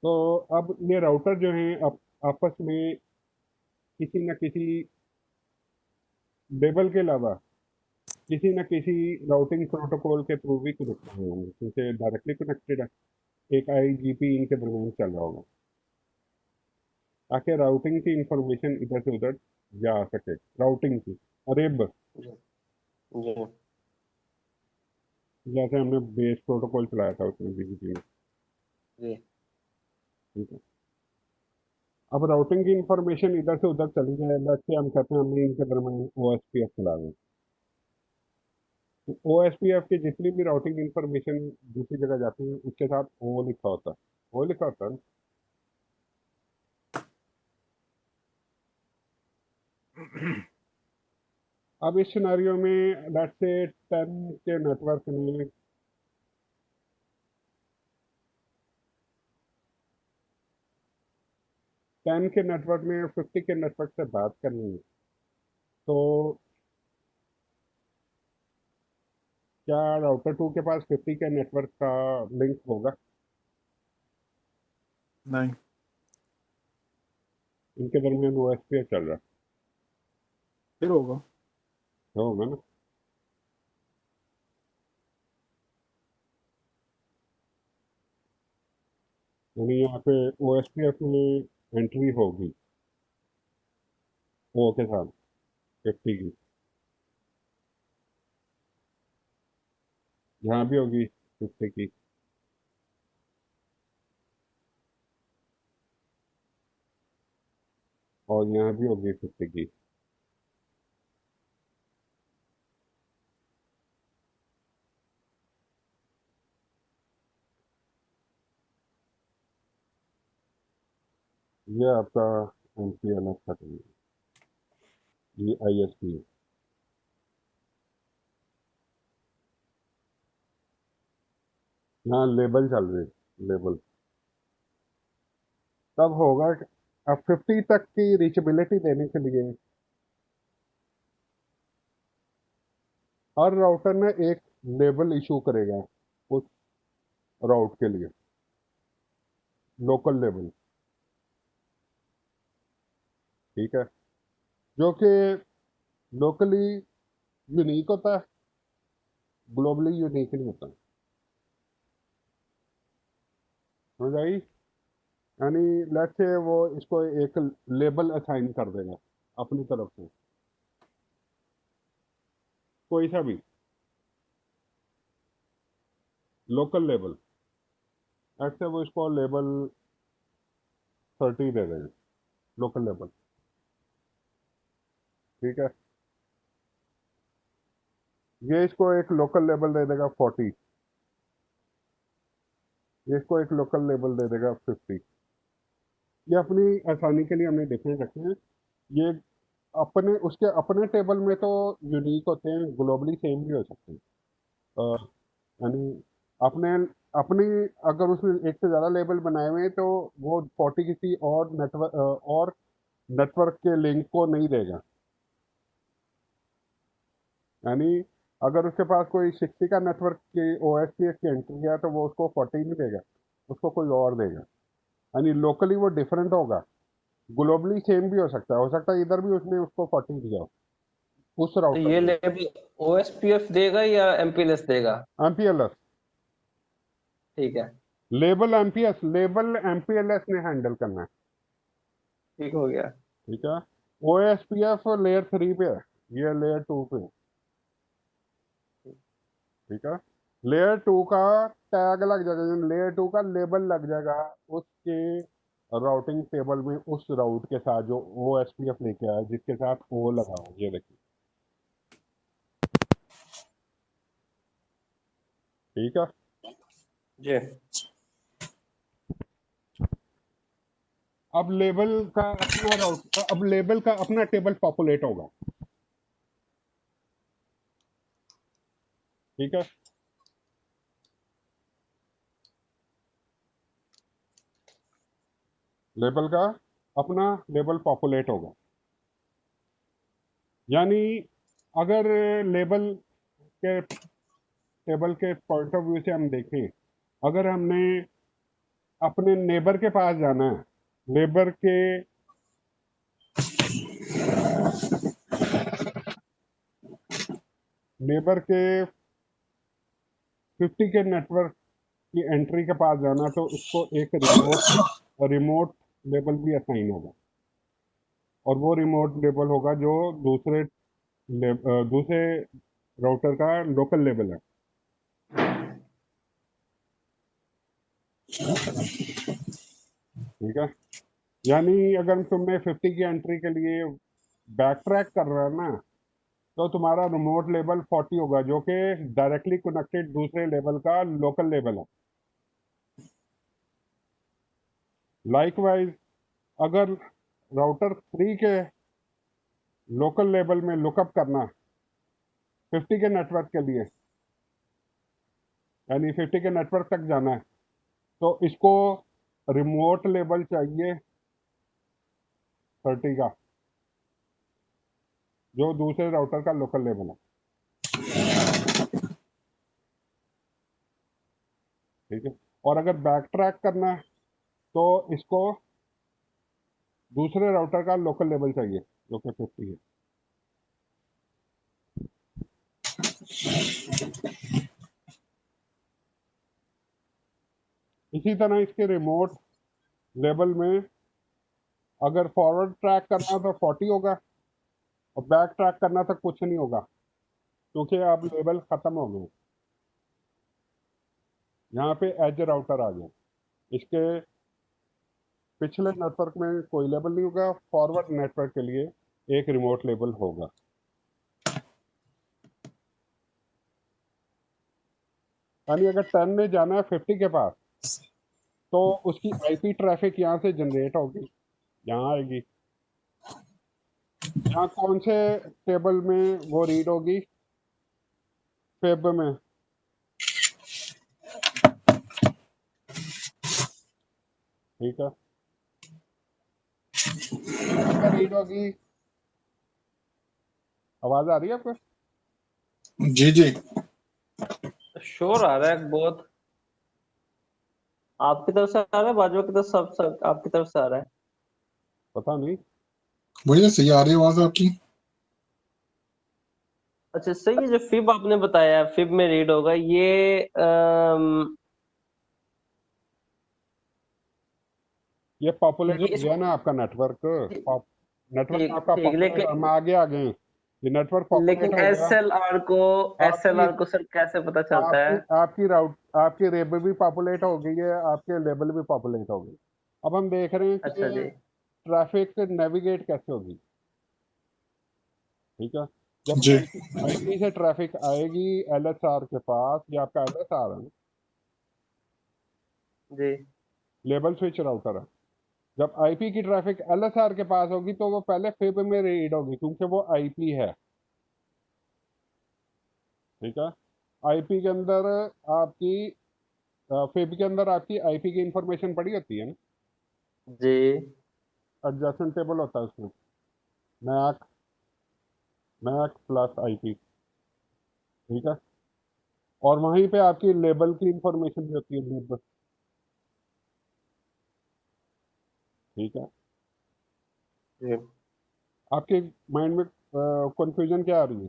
तो अब ये राउटर जो हैं आपस में किसी न किसी लेबल के अलावा किसी ना किसी राउटिंग प्रोटोकॉल के थ्रू भी कनेक्ट हुए होंगे, क्योंकि डायरेक्टली कनेक्टेड है, एक आईजीपी इनके दरमियान चल रहा होगा, ताकि राउटिंग की इंफॉर्मेशन इधर से उधर जा सके, राउटिंग की अरेब, जी जी जैसे हमने बेस प्रोटोकॉल चलाया था उसमें बीजीपी में। जी ठीक है, अब राउटिंग की इंफॉर्मेशन इधर से उधर चली जाए, जैसे हम कहते हैं हमने इनके दरमियान ओएसपीएफ चला दें, तो ओएसपीएफ की जितनी भी राउटिंग इंफॉर्मेशन दूसरी जगह जाती है उसके साथ ओ लिखा होता है, ओ लिखा होता है ना। अब इस सिनेरियो में लेट्स से 10 के नेटवर्क में 10 के नेटवर्क में 50 के नेटवर्क से बात करनी है, तो क्या राउटर 2 के पास 50 के नेटवर्क का लिंक होगा? नहीं, इनके दरमियान ओएसपीएफ चल रहा फिर होगा। होगा ना। यानी यहाँ पे ओएसपीएफ में एंट्री होगी ओ के साथ 50 की, यहाँ भी होगी 50 की, और यहाँ भी होगी 50 की। ये आपका एमपीएलएस खत्म, ये आईएसपी। यहाँ लेबल चल रहे, लेबल तब होगा अब 50 तक की रीचेबिलिटी देने के लिए हर राउटर ने एक लेबल इशू करेगा उस राउट के लिए, लोकल लेबल। ठीक है, जो कि लोकली यूनिक होता है, ग्लोबली यूनिक नहीं होता। समझ आई? यानी लेट्स से वो इसको एक लेबल असाइन कर देगा अपनी तरफ से, कोई सा भी लोकल लेबल, ऐसे वो इसको लेबल 30 दे देगा, लोकल लेबल। ठीक है, ये इसको एक लोकल लेबल दे देगा 40, ये इसको एक लोकल लेबल दे देगा 50। ये अपनी आसानी के लिए हमने डिफरेंस रखे हैं। ये अपने उसके अपने टेबल में तो यूनिक होते हैं, ग्लोबली सेम भी हो सकते हैं। अ, यानी अपने अपनी अगर उसने एक से ज़्यादा लेबल बनाए हुए हैं तो वो 40 किसी और नेटवर्क के लिंक को नहीं देगा। यानी अगर उसके पास कोई 60 का नेटवर्क की ओएसपीएफ की एंट्री है तो वो उसको 40 नहीं देगा, उसको कोई और देगा। यानी लोकली वो डिफरेंट होगा, ग्लोबली सेम भी हो सकता है इधर भी उसने उसको 40 दिया हो, उस तो राउटर ये को। लेबल ओएसपीएफ देगा या एमपीएलएस देगा? एमपीएलएस, ठीक है, लेबल एमपीएलएस ने हैंडल करना है। ठीक हो गया। ठीक है, ओएसपीएफ लेयर 3 पे है, ये लेयर 2 पे है। ठीक है, लेयर 2 का टैग लग जाएगा, लेयर 2 का लेबल लग जाएगा उसके राउटिंग टेबल में, उस राउट के साथ जो ओएसपीएफ लेके आया जिसके साथ ओ लगा हो, ये देखिए। ठीक है, जी अब लेबल का अपना राउट, अब लेबल का अपना टेबल पॉपुलेट होगा। ठीक है, लेबल का अपना लेबल पॉपुलेट होगा। यानी अगर लेबल के टेबल के पॉइंट ऑफ व्यू से हम देखें, अगर हमने अपने नेबर के पास जाना है, नेबर के नेबर के 50 के नेटवर्क की एंट्री के पास जाना, तो उसको एक रिमोट लेबल भी असाइन होगा, और वो रिमोट लेबल होगा जो दूसरे राउटर का लोकल लेबल है। ठीक है, यानी अगर तुमने 50 की एंट्री के लिए बैक ट्रैक कर रहा है ना, तो तुम्हारा रिमोट लेबल 40 होगा, जो कि डायरेक्टली कनेक्टेड दूसरे लेबल का लोकल लेबल है। लाइकवाइज अगर राउटर 3 के लोकल लेबल में लुकअप करना 50 के नेटवर्क के लिए, यानी 50 के नेटवर्क तक जाना है, तो इसको रिमोट लेबल चाहिए 30 का, जो दूसरे राउटर का लोकल लेबल है। ठीक है, और अगर बैक ट्रैक करना है तो इसको दूसरे राउटर का लोकल लेबल चाहिए, जो कि 50 है। इसी तरह इसके रिमोट लेबल में अगर फॉरवर्ड ट्रैक करना तो 40 होगा, और बैक ट्रैक करना तो कुछ नहीं होगा, क्योंकि अब लेबल खत्म हो गए। यहाँ पे एज राउटर आ गया, इसके पिछले नेटवर्क में कोई लेबल नहीं होगा, फॉरवर्ड नेटवर्क के लिए एक रिमोट लेबल होगा। यानी अगर 10 में जाना है 50 के पास, तो उसकी आईपी ट्रैफिक यहाँ से जनरेट होगी, यहाँ आएगी। यहाँ कौन से टेबल में वो रीड होगी? फेब में। ठीक है, रीड होगी। आवाज आ रही है आपको? जी जी। शोर आ रहा है बहुत। आपकी तरफ से आ रहा है, बाजू की तरफ, सब आपकी तरफ से आ रहा है। पता नहीं। मुझे तो सही आ रही है आवाज आपकी। अच्छा, सही है। जो फिब आपने बताया, फिब में रीड होगा ये ये पॉपुलेट ये हो गया ना आपका नेटवर्क। नेटवर्क ठीक आपका ठीक, पॉपुलेट, हम आगे आ गए। ये नेटवर्क लेकिन पॉपुलेट हो गया। एसएलआर को आपकी को सर कैसे पता चलता आपकी है? आपकी रेब भी पॉपुलेट हो गई है, आपके लेबल भी पॉपुलेट हो गए। अब हम देख रहे हैं अच्छा कि जी। ट्रैफिक नेविगेट कैसे होगी। ठीक है, जब जी आईपी से ट्रैफिक आएगी एलएसआर के पास, ये आपका एलएसआर है, जी लेबल स्विच राउटर है। जब आईपी की ट्रैफिक एलएसआर के पास होगी, तो वो पहले फिब में रीड होगी, क्योंकि वो आईपी है। ठीक है, आईपी के अंदर आपकी फिब के अंदर आपकी आईपी की इंफॉर्मेशन पड़ी होती है ना, जी एडजेसेंट टेबल होता है उसमें, मैक मैक प्लस आईपी। ठीक है, और वहीं पे आपकी लेबल की इंफॉर्मेशन भी होती है लेबल। ठीक है, जी। आपके माइंड में कंफ्यूजन क्या आ रही है?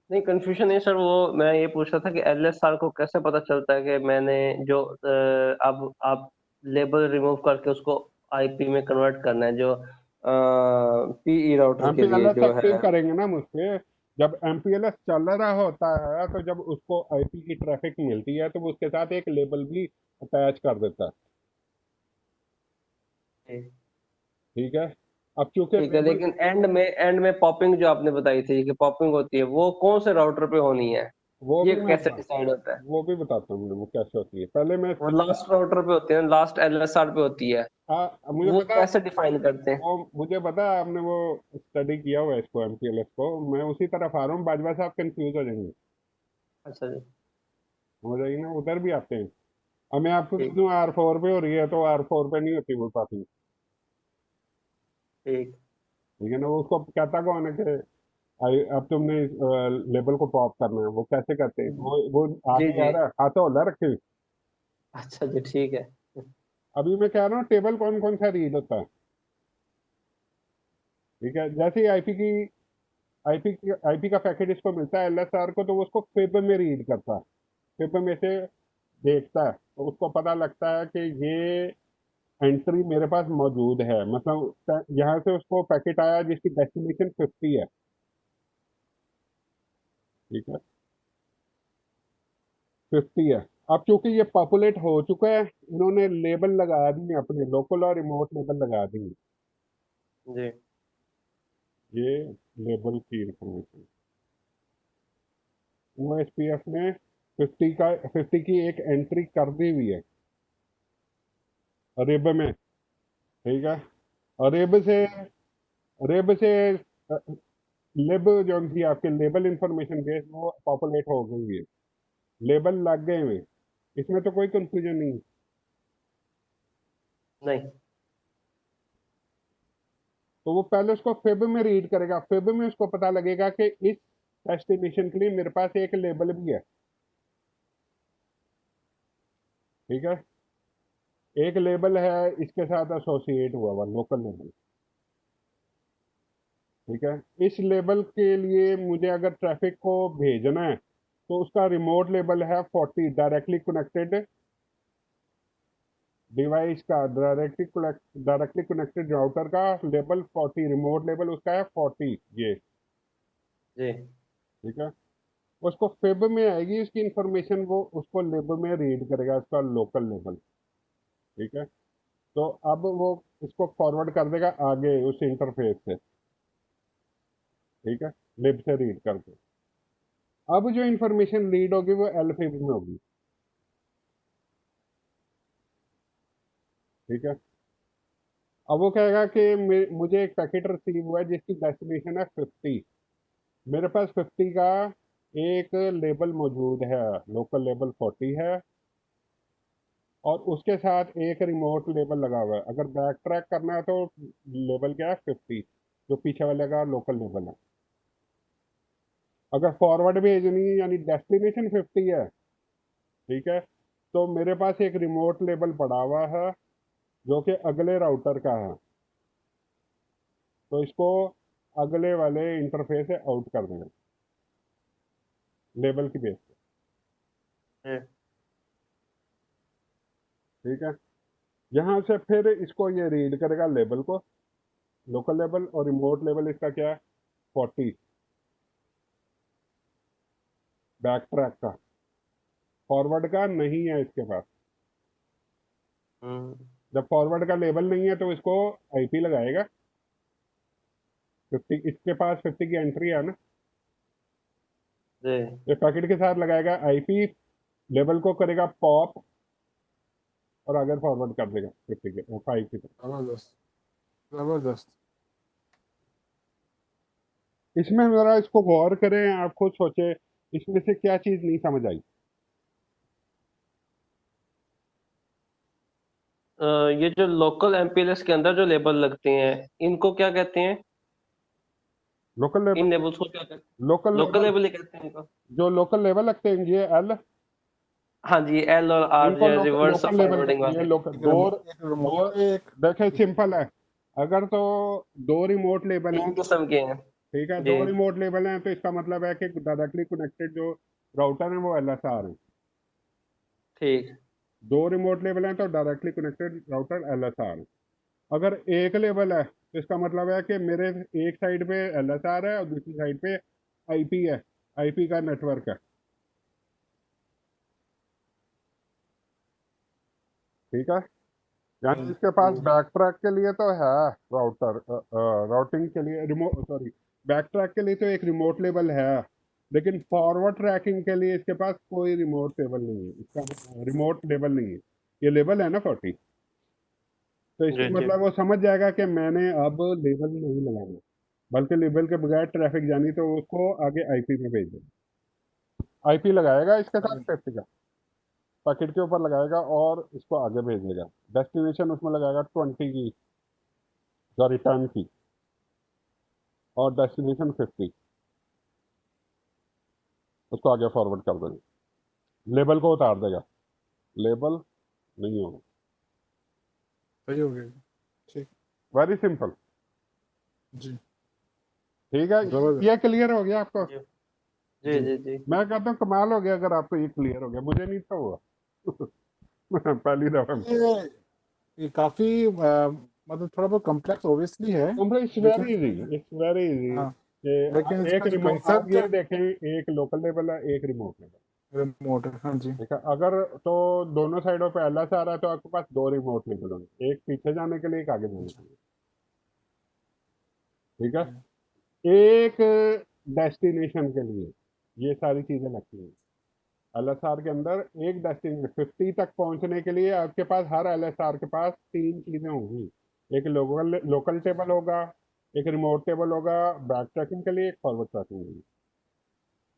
नहीं, कंफ्यूजन नहीं सर, वो मैं ये पूछ रहा था कि एलएसआर को कैसे पता चलता है कि मैंने जो अब आप लेबल रिमूव करके उसको आईपी में कन्वर्ट करना है, जो पीई राउटर के लिए एमपीएलएस जो एक्टिव है। करेंगे ना हम उस पे। जब एमपीएलएस चल रहा होता है, तो जब उसको आईपी की ट्रैफिक मिलती है, तो वो उसके साथ एक लेबल भी अटैच कर देता है। ठीक ठीक है, अब चूंकि ठीक है, लेबल, लेकिन एंड में पॉपिंग जो आपने बताई थी कि पॉपिंग होती है, वो कौन से राउटर पे होनी है? वो ये भी मैं कैसे बता डिसाइड होता है? वो भी बताता हूँ वो कैसे होती है। पहले मैं वो लास्ट राउटर पे होती है, लास्ट एलएसआर पे होती है। मुझे वो पता, कैसे डिफाइन करते हैं? वो मुझे पता है, आपने वो स्टडी किया हुआ है इसको, एमपीएलएस को। मैं उसी तरफ आ रहा हूँ, बाजवा साहब कंफ्यूज हो जाएंगे। अच्छा जी। हो जाएगी ना, उधर भी आते हैं। अब मैं आपको कह ठीक दूँ R4 पे हो रही है, तो R4 पे नहीं होती वो काफी। ठीक ठीक है ना, वो उसको कहता कौन है कि अब तुमने लेबल को पॉप करना है, वो कैसे करते हैं? वो जी आगे जी। आ रहा है, हाथों होला रखे हुए। अच्छा जी, ठीक है। अभी मैं कह रहा हूँ टेबल कौन कौन सा रीड होता है। ठीक है, जैसे ही आईपी की आईपी का पैकेट इसको मिलता है एलएसआर को, तो वो उसको फिब में रीड करता है, फिब में से देखता है, तो उसको पता लगता है कि ये एंट्री मेरे पास मौजूद है। मतलब यहाँ से उसको पैकेट आया जिसकी डेस्टिनेशन 50 है, ठीक है, 50 है। अब चूंकि ये पॉपुलेट हो चुका है, इन्होंने लेबल लगा दिए, अपने लोकल और रिमोट लेबल लगा दिए, जी ये लेबल की इंफॉर्मेशन ओएसपीएफ ने 50 की एक एंट्री कर दी हुई है रिब में, ठीक है। रिब से लिब जो थी आपके लेबल इंफॉर्मेशन बेस, वो पॉपुलेट हो गई है, लेबल लग गए हुए, इसमें तो कोई कंफ्यूजन नहीं है। नहीं तो वो पहले उसको फिब में रीड करेगा, फिब में उसको पता लगेगा कि इस डेस्टिनेशन के लिए मेरे पास एक लेबल भी है, ठीक है, एक लेबल है इसके साथ एसोसिएट हुआ हुआ लोकल लेबल, ठीक है। इस लेबल के लिए मुझे अगर ट्रैफिक को भेजना है तो उसका रिमोट लेबल है 40, डायरेक्टली कनेक्टेड डिवाइस का, डायरेक्टली कनेक्टेड राउटर का लेबल 40, रिमोट लेबल उसका है 40, ये जी ठीक है। उसको फिब में आएगी उसकी इंफॉर्मेशन, वो उसको लेबल में रीड करेगा, उसका लोकल लेबल, ठीक है। तो अब वो इसको फॉरवर्ड कर देगा आगे उस इंटरफेस से, ठीक है, लिब से रीड करके। अब जो इंफॉर्मेशन रीड होगी वो एल फिब में होगी, ठीक है। अब वो कहेगा कि मुझे एक पैकेट रिसीव हुआ है जिसकी डेस्टिनेशन है 50, मेरे पास 50 का एक लेबल मौजूद है, लोकल लेबल 40 है, और उसके साथ एक रिमोट लेबल लगा हुआ है। अगर बैक ट्रैक करना है तो लेबल क्या है 50, जो पीछे वाले का लोकल लेबल है। अगर फॉरवर्ड भेजनी है यानी डेस्टिनेशन 50 है, ठीक है, तो मेरे पास एक रिमोट लेबल पड़ा हुआ है जो कि अगले राउटर का है, तो इसको अगले वाले इंटरफेस से आउट कर देंगे लेबल की बेस जी पे, ठीक है। यहाँ से फिर इसको ये रीड करेगा लेबल को, लोकल लेबल, और रिमोट लेबल इसका क्या है 40, बैक ट्रैक का, फॉरवर्ड का नहीं है इसके पास। हम्म जब फॉरवर्ड का लेबल नहीं है तो इसको आईपी लगाएगा 50, इसके पास 50 की एंट्री है ना, जी ये पैकेट के साथ लगाएगा आईपी, लेबल को करेगा पॉप और आगे फॉरवर्ड कर देगा 50 के 5 की तरफ। जबरदस्त जबरदस्त। इसमें जरा इसको गौर करें, आप खुद सोचे इसमें से क्या चीज नहीं समझ आई। ये जो लोकल एमपीएलएस के अंदर जो लेबल लगते हैं इनको क्या कहते हैं? लोकल इन लेबल, लेबल्स को क्या कहते हैं? लोकल लोकल लेबल, लेबल ही कहते हैं इनको। जो लोकल लेबल लगते हैं ये एल, हाँ जी, एल और आर इनको जो है रिवर्स लोकल लेबल, फॉरवर्डिंग ये वाले। लोकल एक दो, एक दो रिमोट एक देखे सिंपल है। अगर तो दो रिमोट लेबल हैं, 3 किस्म के हैं। ठीक है, जी दो रिमोट लेबल हैं, तो इसका मतलब है कि डायरेक्टली कनेक्टेड जो राउटर है वो एलएसआर है। ठीक। दो रिमोट लेबल हैं तो डायरेक्टली कनेक्टेड राउटर एलएसआर है। अगर एक लेबल है तो इसका मतलब है कि मेरे एक साइड पे एलएसआर है और दूसरी साइड पे आईपी है, आईपी का नेटवर्क है, ठीक है। यानी इसके पास जी बैक ट्रैक के लिए तो है राउटर, राउटिंग के लिए रिमोट, सॉरी, बैक ट्रैक के लिए तो एक रिमोट लेबल है, लेकिन फॉरवर्ड ट्रैकिंग के लिए इसके पास कोई रिमोट लेबल नहीं है, इसका रिमोट लेबल नहीं है, ये लेबल है ना 40, तो इसका जी जी मतलब वो समझ जाएगा कि मैंने अब लेबल नहीं लगाना, बल्कि लेबल के बगैर ट्रैफिक जानी, तो उसको आगे आईपी में भेज देगा, आईपी लगाएगा इसके साथ 50 का पैकेट के ऊपर लगाएगा और इसको आगे भेज देगा, डेस्टिनेशन उसमें लगाएगा 20 की, सॉरी 10 की, और डेस्टिनेशन 50, उसको आगे फॉरवर्ड कर देगा, लेबल को उतार देगा, लेबल नहीं होगा। सही हो गया। ठीक। वेरी सिंपल, जी। ठीक है, जबरदस्त। ये क्लियर हो गया आपको? जी जी जी जी। मैं कहता हूँ कमाल हो गया अगर आपको ये क्लियर हो गया, मुझे नहीं था हुआ पहली दफा। ये ये काफी मतलब थोड़ा बहुत कॉम्प्लेक्स ओबियसली है, इट्स लेकिन very easy, it's very easy. हाँ, कि लेकिन इसका एक जो रिमोट, आप ये कंसेप्ट देखें, एक लोकल लेवल है, एक रिमोट लेवल। रिमोट है, हाँ जी। ठीक है, अगर तो दोनों साइडों पे LSR है तो आपके पास दो रिमोट लेवल होंगे, एक पीछे जाने के लिए, एक आगे जाने के लिए। ठीक है, एक डेस्टिनेशन के लिए ये सारी चीजें लगती हैं। LSR के अंदर एक डेस्टिनेशन 50 तक पहुंचने के लिए आपके पास, हर LSR के पास तीन चीजें होंगी। एक लोकल लोकल टेबल होगा, एक रिमोट टेबल होगा बैक ट्रैकिंग के लिए, एक फॉरवर्ड ट्रैकिंग के लिए।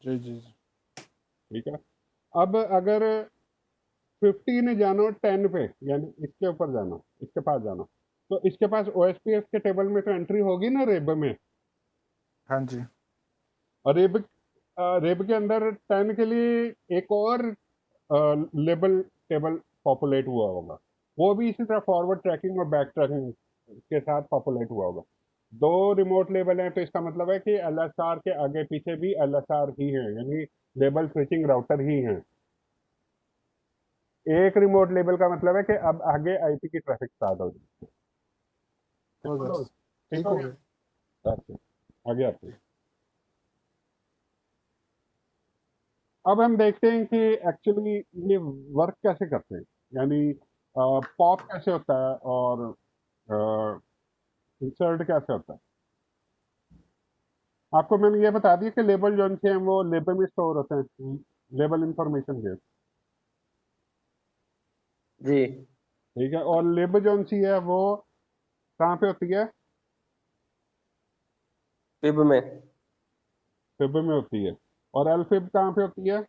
जी जी जी। ठीक है, अब अगर 50 ने जाना 10 पे, यानी इसके ऊपर जाना, इसके पास जाना, तो इसके पास OSPF के टेबल में तो एंट्री होगी ना रेब में। हाँ जी। और रेब के अंदर 10 के लिए एक और लेबल टेबल पॉपुलेट हुआ होगा, वो भी इसी तरह फॉरवर्ड ट्रैकिंग और बैक ट्रैकिंग के साथ पॉपुलेट हुआ होगा। दो रिमोट लेबल हैं तो इसका मतलब है कि LSR के आगे पीछे भी LSR ही है, यानी लेबल स्विचिंग राउटर ही हैं। एक रिमोट लेबल का मतलब है कि अब आगे IP की ट्रैफिक स्टार्ट हो जाएगी। जबरदस्त, ठीक ठीक हो हो गया। गया? अच्छा, आगे आते हैं। अब हम देखते हैं कि एक्चुअली ये वर्क कैसे करते हैं, यानी पॉप कैसे होता है और इंसर्ट कैसे होता है। आपको मैंने ये बता दिया कि लेबल जो हैं वो लेबल में स्टोर होते हैं, लेबल इंफॉर्मेशन के। जी। ठीक है, और लेबल जो सी है वो कहाँ पे होती है? फिब में। फिब में होती है। और एलफिब कहाँ पे होती है?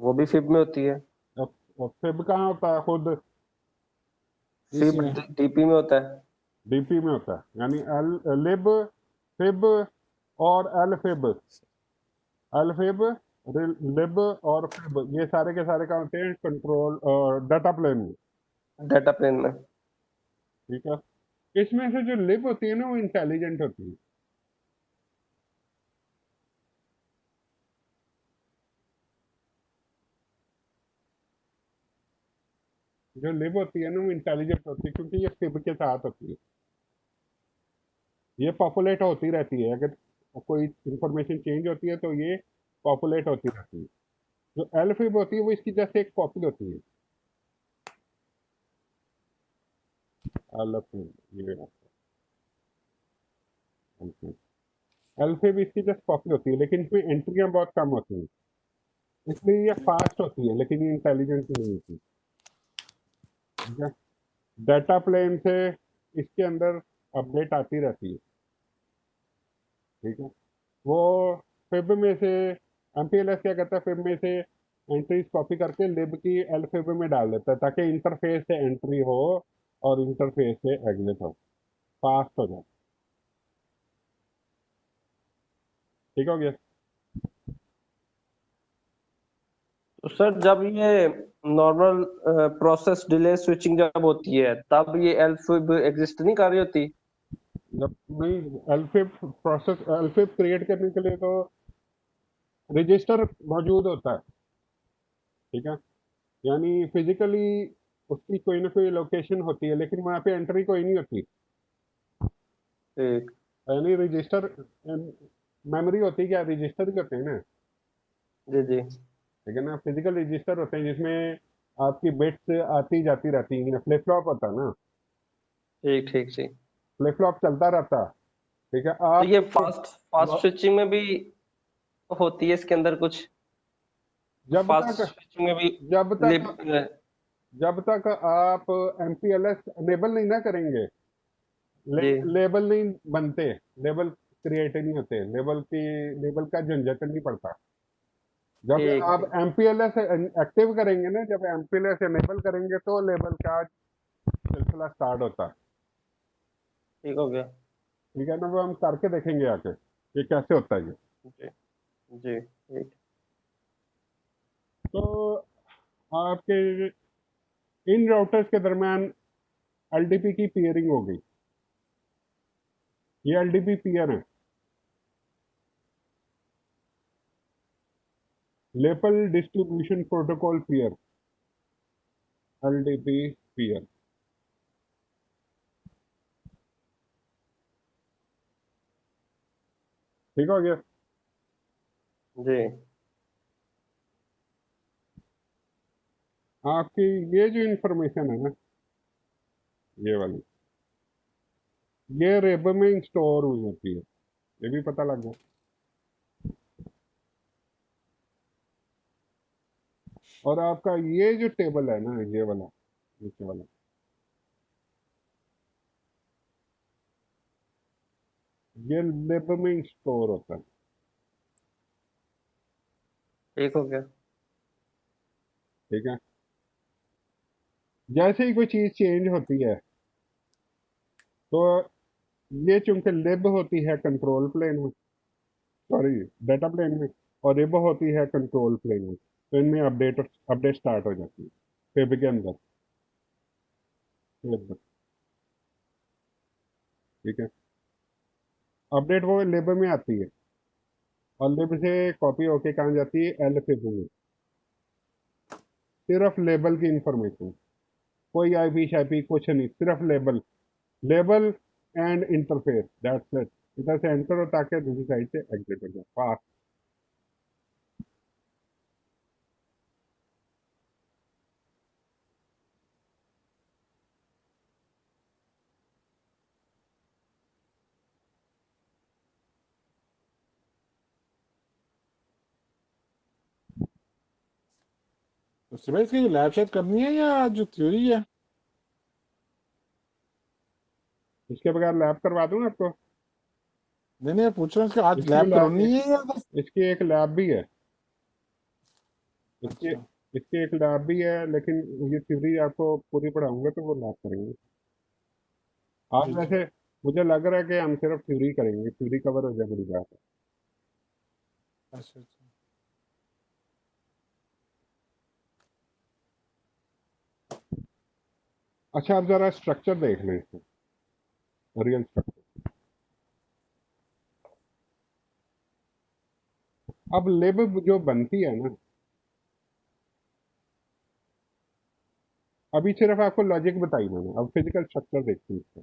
वो भी फिब में होती है। और फिब कहाँ होता है खुद? इसी फिब में डीपी में होता है। DP में होता है, यानी एल लिब, फिब और एल फिब, लिब और फिब, ये सारे के सारे कहाँ होते हैं? कंट्रोल डाटा प्लेन में। डाटा प्लेन में। ठीक है, इसमें से जो लिब होती है ना वो इंटेलिजेंट होती है। जो लिब होती है ना वो इंटेलिजेंट होती है, क्योंकि ये फिब के साथ होती है, ये पॉपुलेट होती रहती है। अगर कोई इंफॉर्मेशन चेंज होती है तो ये पॉपुलेट होती रहती है। जो एल फिब होती है वो इसकी जैसे एक कॉपी होती है। एल फिब, ये एल फिब इसकी जस्ट कॉपी होती है, लेकिन इसमें एंट्रियां बहुत कम होती हैं, इसलिए ये फास्ट होती है, लेकिन ये इंटेलिजेंट नहीं होती। ठीक है, डाटा प्लेन से इसके अंदर अपडेट आती रहती है। ठीक है, वो फिब में से MPLS क्या करता है, फिब में से एंट्रीज कॉपी करके लिब की एल फिब में डाल देता है, ताकि इंटरफेस से एंट्री हो और इंटरफेस से एग्जिट हो, फास्ट हो जाए। ठीक हो गया? तो सर जब ये नॉर्मल प्रोसेस डिले स्विचिंग जब होती है तब ये एल फिब एग्जिस्ट नहीं कर रही होती। जब नहीं, एलफिब प्रोसेस, एलफिब क्रिएट करने के लिए तो रजिस्टर मौजूद होता है। ठीक है, यानी फिजिकली उसकी कोई ना कोई लोकेशन होती है, लेकिन वहाँ पे एंट्री कोई नहीं होती। ठीक। यानी रजिस्टर, मेमोरी होती है, क्या रजिस्टर ही होते हैं ना। जी जी। ठीक है ना, फिजिकल रजिस्टर होते हैं जिसमें आपकी बिट्स आती जाती रहती हैं, फ्लिप फ्लॉप होता है ना, ठीक ठीक ठीक। फ्लिप फ्लॉप चलता रहता है। ठीक है, तो आप ये फास्ट फास्ट स्विचिंग में भी होती है इसके अंदर कुछ। जब फास्ट तक स्विचिंग में भी जब लिप। तक जब तक आप MPLS अनेबल नहीं ना करेंगे, जी। लेबल नहीं बनते, लेबल क्रिएट नहीं होते, लेबल का झंझट नहीं पड़ता। जब ठीक आप ठीक। MPLS एक्टिव करेंगे ना, जब MPLS एनेबल करेंगे तो लेबल का सिलसिला स्टार्ट होता है। ठीक हो गया। ठीक है ना, वो हम करके देखेंगे आके ये कैसे होता है ये। जी जी ठीक। तो आपके इन राउटर्स के दरमियान LDP की पेयरिंग हो गई। ये एलडीपी पीयर है, label distribution protocol peer, LDP peer. ठीक हो गया। जी आपकी ये जो इंफॉर्मेशन है ना, ये वाली, ये रेब में स्टोर हुई होती है, ये भी पता लग गया। और आपका ये जो टेबल है ना, ये वाला, नीचे वाला, ये लिब में स्टोर होता है। ठीक हो गया। ठीक है, जैसे ही कोई चीज चेंज होती है तो ये चूंकि लिब होती है कंट्रोल प्लेन में, सॉरी डाटा प्लेन में, और रिब होती है कंट्रोल प्लेन में, तो इनमें अपडेट अपडेट स्टार्ट हो जाती है फिब के अंदर, लिब। ठीक है, अपडेट वो लिब में आती है, और लिब से कॉपी होके कहाँ जाती है, एल फिब में। सिर्फ लेबल की इंफॉर्मेशन, कोई आईपी शाईपी कुछ नहीं, सिर्फ label, label and interface, that's it. इधर से एंटर हो ताकि दूसरी साइड से एग्जिट हो जाए, फास्ट। तो सिवाय इसकी लैब शायद करनी है या जो थ्योरी है? इसके बगैर लैब करवा दूं आपको? नहीं नहीं, पूछ रहा हूँ इसकी आज इसकी लैब लैब, करनी है या बस? इसकी एक लैब भी है, इसके अच्छा इसकी एक लैब भी है, लेकिन ये थ्योरी आपको पूरी पढ़ाऊंगा तो वो लैब करेंगे। आज जी जी। वैसे मुझे लग रहा है कि हम सिर्फ थ्योरी करेंगे, थ्योरी कवर हो जाए बड़ी बात है। अच्छा अच्छा। अच्छा, आप जरा स्ट्रक्चर देख लें इसको, रियल स्ट्रक्चर। अब लिब जो बनती है ना, अभी सिर्फ आपको लॉजिक बताई मैंने, अब फिजिकल स्ट्रक्चर देखते हैं इसका।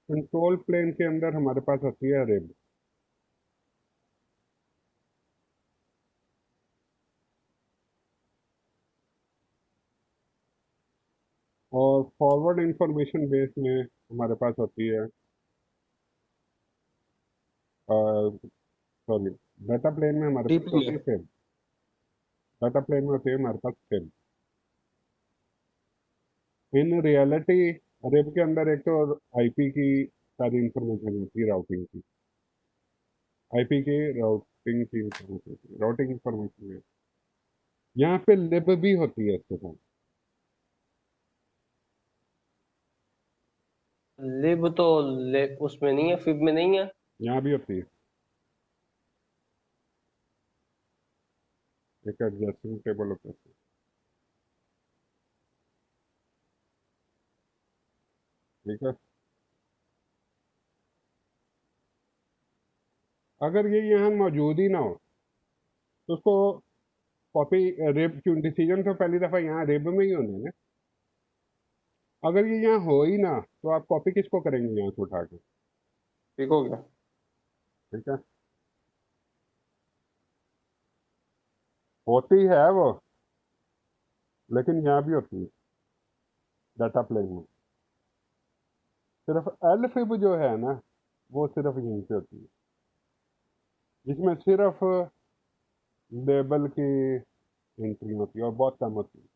कंट्रोल प्लेन के अंदर हमारे पास होती है रिब, और फॉरवर्ड इंफॉर्मेशन बेस में हमारे पास होती है, सॉरी, डाटा प्लेन में हमारे पास होती डीपीए। है फिब, डाटा प्लेन में होती है हमारे पास फिब। इन रियलिटी रिब के अंदर एक तो आईपी की सारी इंफॉर्मेशन होती है, राउटिंग की, आईपी की राउटिंग की इंफॉर्मेशन, राउटिंग इंफॉर्मेशन है। यहाँ पे लिब भी होती है इसके साथ। लिब तो उसमें नहीं है, फिब में नहीं है। यहाँ भी होती है, एक एडजस्टिंग टेबल होता है। ठीक है, अगर ये यहाँ मौजूद ही ना हो तो उसको कॉपी, रिब डिसीजन तो पहली दफा यहाँ रिब में ही होने ना। अगर ये यहाँ हो ही ना तो आप कॉपी किसको करेंगे यहाँ से उठा के? ठीक हो गया। ठीक है, होती है वो, लेकिन यहाँ भी होती है डाटा प्लेन में। सिर्फ एल फिब जो है ना, वो सिर्फ यहीं पे होती है, जिसमें सिर्फ लेबल की एंट्री होती है और बहुत कम होती है।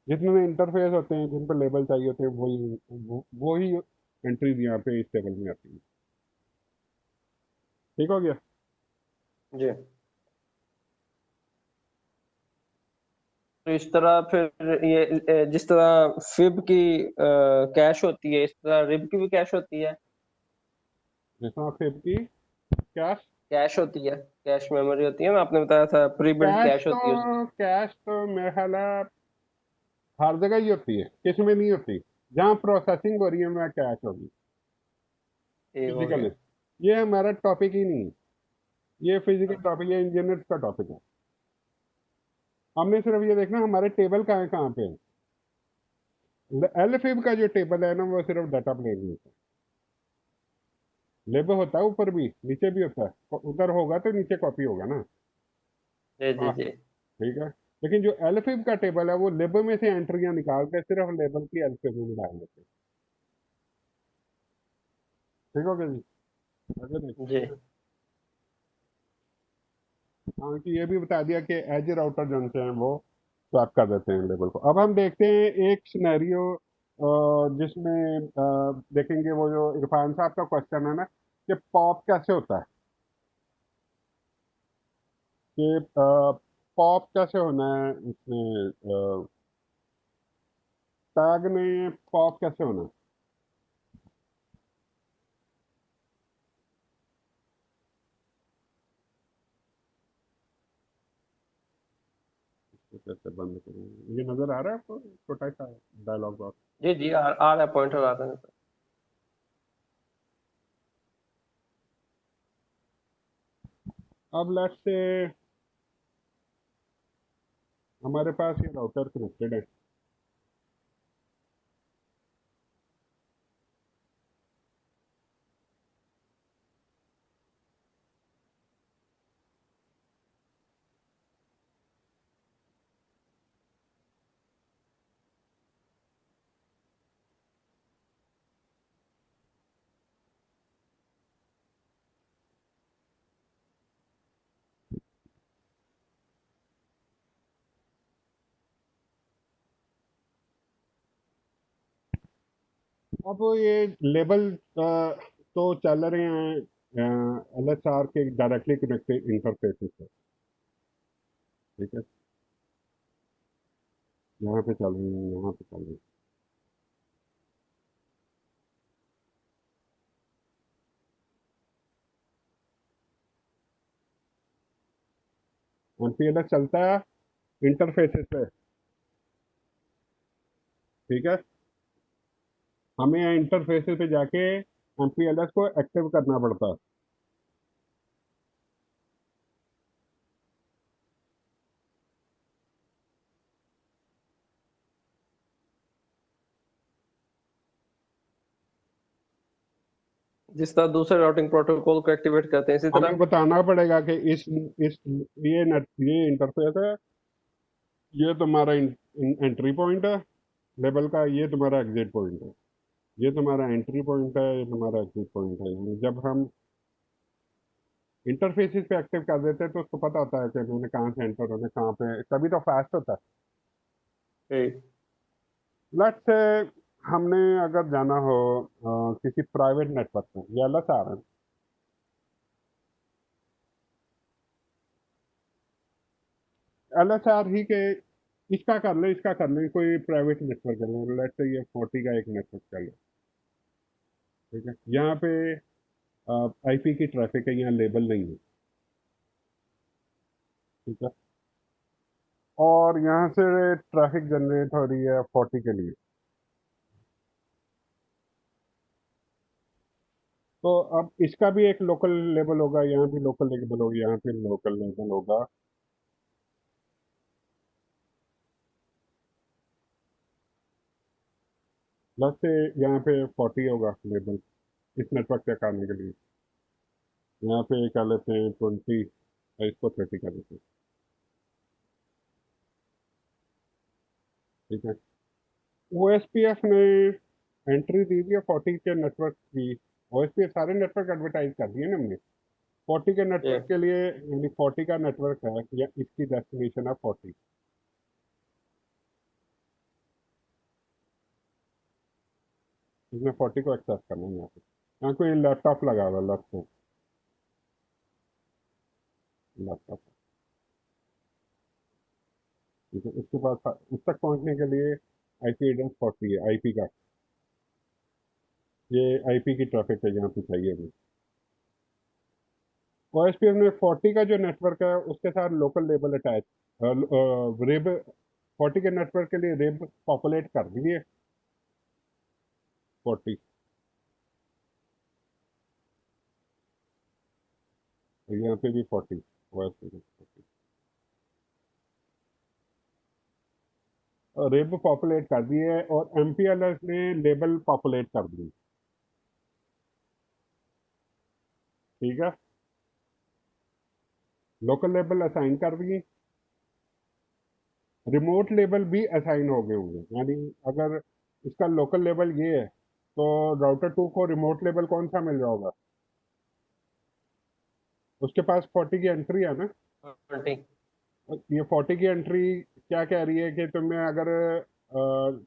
जितने इंटरफेस होते हैं जिन पर लेबल चाहिए होते हैं, वही एंट्रीज यहाँ पे इस टेबल में आती है। ठीक हो गया। जी, तो इस तरह फिर ये जिस तरह फिब की कैश होती है, इस तरह रिब की भी कैश होती है। जिसमें फिब की कैश, कैश होती है, कैश मेमोरी होती है ना, आपने बताया था प्री बिल्ट कैश कैश होती है उसकी। तो कैश तो मेरा ख्याल है हर जगह ही होती है, किस में नहीं होती? जहाँ प्रोसेसिंग हो रही है वहाँ कैश होगी ये हो फिजिकली। गया। ये हमारा टॉपिक ही नहीं है, ये फिजिकल टॉपिक, ये इंजीनियर्स का टॉपिक है। हमने सिर्फ ये देखना हमारे टेबल कहाँ पे है। एलएफएम का जो टेबल है ना वो सिर्फ डाटा प्लेन में होता है, लिब होता है ऊपर भी नीचे भी होता है, उधर होगा तो नीचे कॉपी होगा ना। जी जी हाँ जी। ठीक है। लेकिन जो एलएफएम का टेबल है वो लिब में से एंट्रियां निकाल के सिर्फ लेबल की एलएफएम में डाल देते हैं। ठीक हो गया जी, आगे देखते जी हैं। हाँ कि ये भी बता दिया कि एज राउटर जो से हैं वो स्वैप कर देते हैं लेबल को। अब हम देखते हैं एक सिनेरियो जिसमें देखेंगे वो जो इरफान साहब का क्वेश्चन है ना कि पॉप कैसे होता है, कि पॉप कैसे होना है इसमें, टैग में पॉप कैसे होना है। इसको कैसे बंद करूँ, ये नजर आ रहा है आपको छोटा सा डायलॉग बॉक्स? जी जी, आ रहा है, पॉइंटर आ रहा है। अब लेट्स से हमारे पास ये राउटर कनेक्टेड है, अब ये लेबल तो चल रहे हैं एलएसआर के डायरेक्टली कनेक्टेड इंटरफेसेस से। ठीक है, यहाँ पे चल रही है, यहाँ पे चल रही है। एमपीएलएस चलता है इंटरफेसेस पे। ठीक है, हमें यहाँ इंटरफेसेस पे जाके एमपीएलएस को एक्टिव करना पड़ता है। जिस तरह दूसरे राउटिंग प्रोटोकॉल को एक्टिवेट करते हैं इसी हमें तरह। बताना पड़ेगा कि इस ये इंटरफेस है, ये तुम्हारा एंट्री पॉइंट है लेबल का, ये तुम्हारा एग्जिट पॉइंट है, ये तुम्हारा एंट्री पॉइंट है, ये तुम्हारा एग्जिट पॉइंट है। यानी जब हम इंटरफेसेस पे एक्टिव कर देते हैं तो उसको पता होता है कि मैंने कहाँ से एंटर होना है, कहाँ पे, तभी तो फास्ट होता है। जी लेट्स से हमने अगर जाना हो किसी प्राइवेट नेटवर्क में, ये एलएसआर है, एलएसआर ही के इसका कर लें कोई प्राइवेट नेटवर्क कर लें, लेट्स से ये 40 का एक नेटवर्क कर लें। ठीक है, यहाँ पे आईपी की ट्रैफिक है, यहाँ लेबल नहीं है। ठीक है, और यहाँ से ट्रैफिक जनरेट हो रही है 40 के लिए। तो अब इसका भी एक लोकल लेबल होगा, यहाँ भी लोकल लेबल होगा, यहाँ पे लोकल लेबल होगा। प्लस से यहाँ पे 40 होगा लेबल इस नेटवर्क के करने के लिए। यहाँ पे कर लेते हैं 20 और इसको 30 कर देते हैं। ठीक है, ओएसपीएफ ने एंट्री दी थी 40 के नेटवर्क की। ओएसपीएफ सारे नेटवर्क एडवर्टाइज कर दिए ना हमने। 40 के जी नेटवर्क के लिए, यानी 40 का नेटवर्क है या इसकी डेस्टिनेशन है 40। इसमें 40 को एक्सेस करना है। यहाँ कोई लैपटॉप लगा हुआ है, लैपटॉप। ठीक है, उसके बाद उस तक पहुंचने के लिए आईपी एड्रेस 40 है, आईपी का, ये आईपी की ट्रैफिक है यहाँ पे चाहिए हमें। ओएसपीएफ ने 40 का जो नेटवर्क है उसके साथ लोकल लेबल अटैच, 40 के नेटवर्क के लिए रिब पॉपुलेट कर दिए 40, यहाँ पे भी 40, वैसे भी 40 रिब पॉपुलेट कर दिए और MPLS ने लेबल पॉपुलेट कर दिए। ठीक है, लोकल लेबल असाइन कर दिए, रिमोट लेबल भी असाइन हो गए होंगे। यानी अगर इसका लोकल लेबल ये है तो राउटर 2 को रिमोट लेबल कौन सा मिल रहा होगा? उसके पास 40 की एंट्री है ना। 40। ये 40 की एंट्री क्या कह रही है कि तुम्हें अगर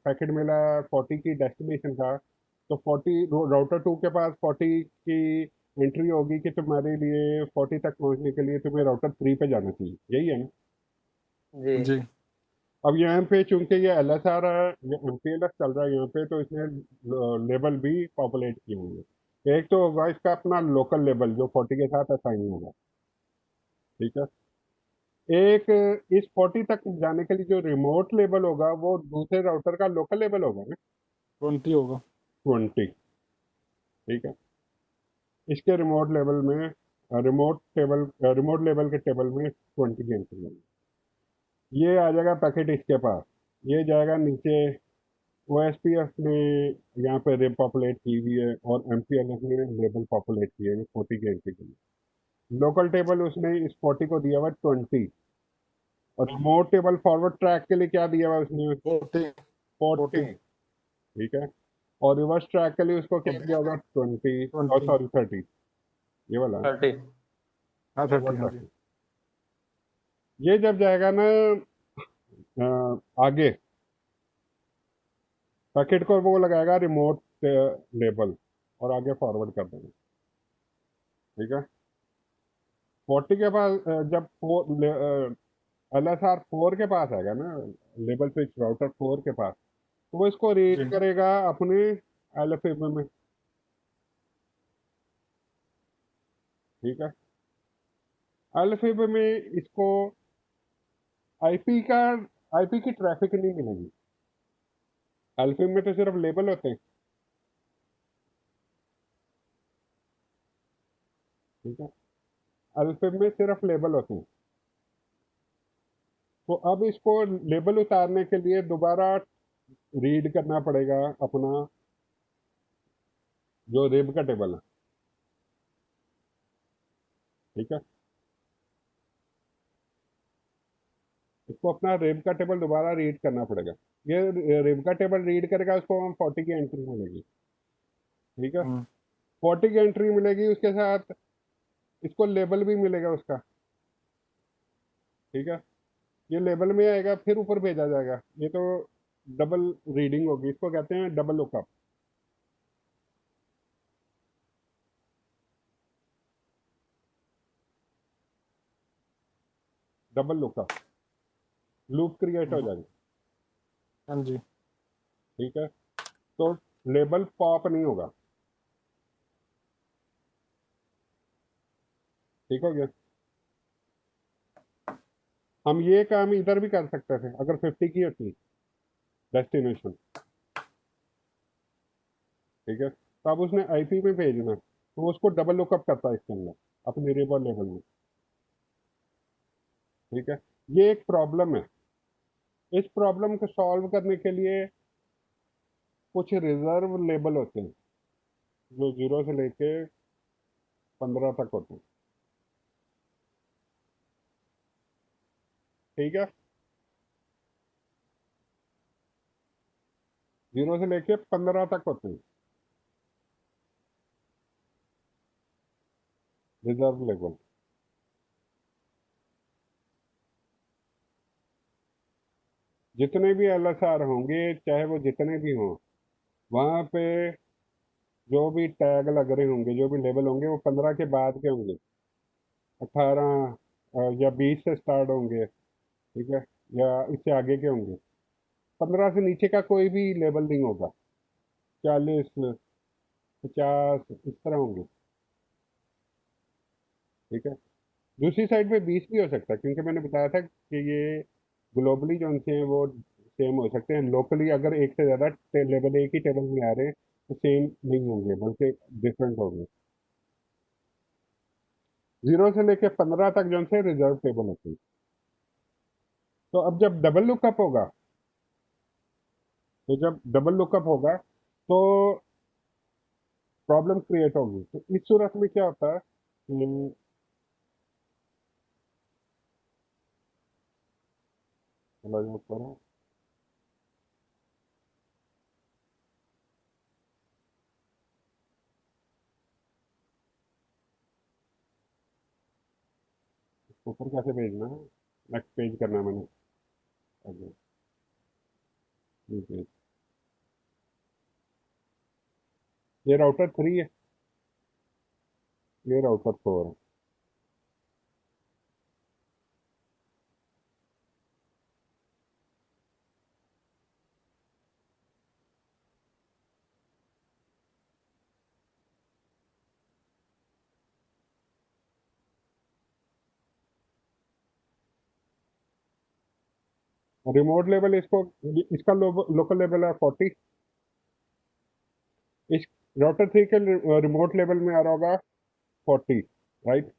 पैकेट मिला 40 की डेस्टिनेशन का, तो 40 राउटर 2 के पास 40 की एंट्री होगी कि तुम्हारे लिए 40 तक पहुंचने के लिए तुम्हें राउटर 3 पे जाना चाहिए। यही है ना। जी जी अब यहाँ पे चूंकि ये LSR है, ये MPLS चल रहा है यहाँ पे, तो इसने लेबल भी पॉपुलेट किए होंगे। एक तो होगा इसका अपना लोकल लेबल जो 40 के साथ असाइन होगा। ठीक है, एक इस 40 तक जाने के लिए जो रिमोट लेबल होगा वो दूसरे राउटर का लोकल लेबल होगा ना, 20 होगा। 20। ठीक है, इसके रिमोट लेवल में रिमोट लेवल के टेबल में 20 की एंट्री होगी। ये आ जाएगा पैकेट इसके पास, ये जाएगा नीचे। OSPF ने यहाँ पे रिब पॉपुलेट की हुई है और MPLS ने लेबल पॉपुलेट किए हैं 40 की एंट्री के लिए। लोकल टेबल उसने इस 40 को दिया हुआ 20, और रिमोट टेबल फॉरवर्ड ट्रैक के लिए क्या दिया हुआ उसने? 40 40। ठीक है, और रिवर्स ट्रैक के लिए उसको क्या दिया होगा? 20 और 20 सॉरी 30, ये वाला 30। हाँ 30 फॉरवर्ड हाँ ट्रैक। जी। ये जब जाएगा ना आगे, पैकेट को वो लगाएगा रिमोट लेबल और आगे फॉरवर्ड कर देंगे। ठीक है, 40 के पास जब LSR 4 के पास आएगा ना, लेबल स्विच राउटर 4 के पास, तो वो इसको रीड जी करेगा अपने LFA में। ठीक है, LFA में इसको आईपी की ट्रैफिक नहीं मिलेगी। LFA में तो सिर्फ लेबल होते हैं। ठीक है, LFA में सिर्फ लेबल होते हैं। तो अब इसको लेबल उतारने के लिए दोबारा रीड करना पड़ेगा अपना जो रिब का टेबल है। ठीक है, इसको अपना रिब का टेबल दोबारा रीड करना पड़ेगा। ये रिब का टेबल रीड करेगा, उसको हम 40 की एंट्री मिलेगी। ठीक है, 40 की एंट्री मिलेगी, उसके साथ इसको लेबल भी मिलेगा उसका। ठीक है, ये लेबल में आएगा, फिर ऊपर भेजा जाएगा। ये तो डबल रीडिंग होगी, इसको कहते हैं double lookup. Double lookup, loop create हो जाएगा। हाँ जी। ठीक है, तो लेबल पॉप नहीं होगा। ठीक हो गया। हम ये काम इधर भी कर सकते थे अगर 50 की होती डेस्टिनेशन। ठीक है, तो अब उसने आईपी में भेजना, तो वो उसको डबल लुकअप करता है इसके अंदर अपने रिबल लेवल में। ठीक है, ये एक प्रॉब्लम है। इस प्रॉब्लम को सॉल्व करने के लिए कुछ रिजर्व लेबल होते हैं जो 0 से लेके 15 तक होते हैं। ठीक है, 0 से लेके 15 तक होते हैं रिजर्व लेबल। जितने भी LSR होंगे, चाहे वो जितने भी हों, वहाँ पे जो भी टैग लग रहे होंगे, जो भी लेबल होंगे, वो 15 के बाद के होंगे। 18 या 20 से स्टार्ट होंगे। ठीक है, या इससे आगे के होंगे। 15 से नीचे का कोई भी लेबल नहीं होगा। 40, 50 इस तरह होंगे। ठीक है, दूसरी साइड पे 20 भी हो सकता है, क्योंकि मैंने बताया था कि ये ग्लोबली जो उनसे हैं वो सेम हो सकते हैं, लोकली अगर एक से ज़्यादा लेवल एक ही टेबल में आ रहे हैं तो सेम नहीं होंगे बल्कि डिफरेंट होंगे। 0 से लेके 15 तक जो से रिजर्व टेबल होती है। तो अब जब डबल लुकअप होगा, तो प्रॉब्लम क्रिएट होगी। तो इस सूरत में क्या होता है, चलो ये ऊपर है। ऊपर कैसे भेजना है, नेक्स्ट पेज करना है मैंने, आगे ये पेज। ये राउटर 3 है, ये राउटर 4 है। रिमोट लेवल इसको, इसका लोकल लेवल है 40। इस राउटर 3 के रिमोट लेवल में आ रहा होगा 40, राइट।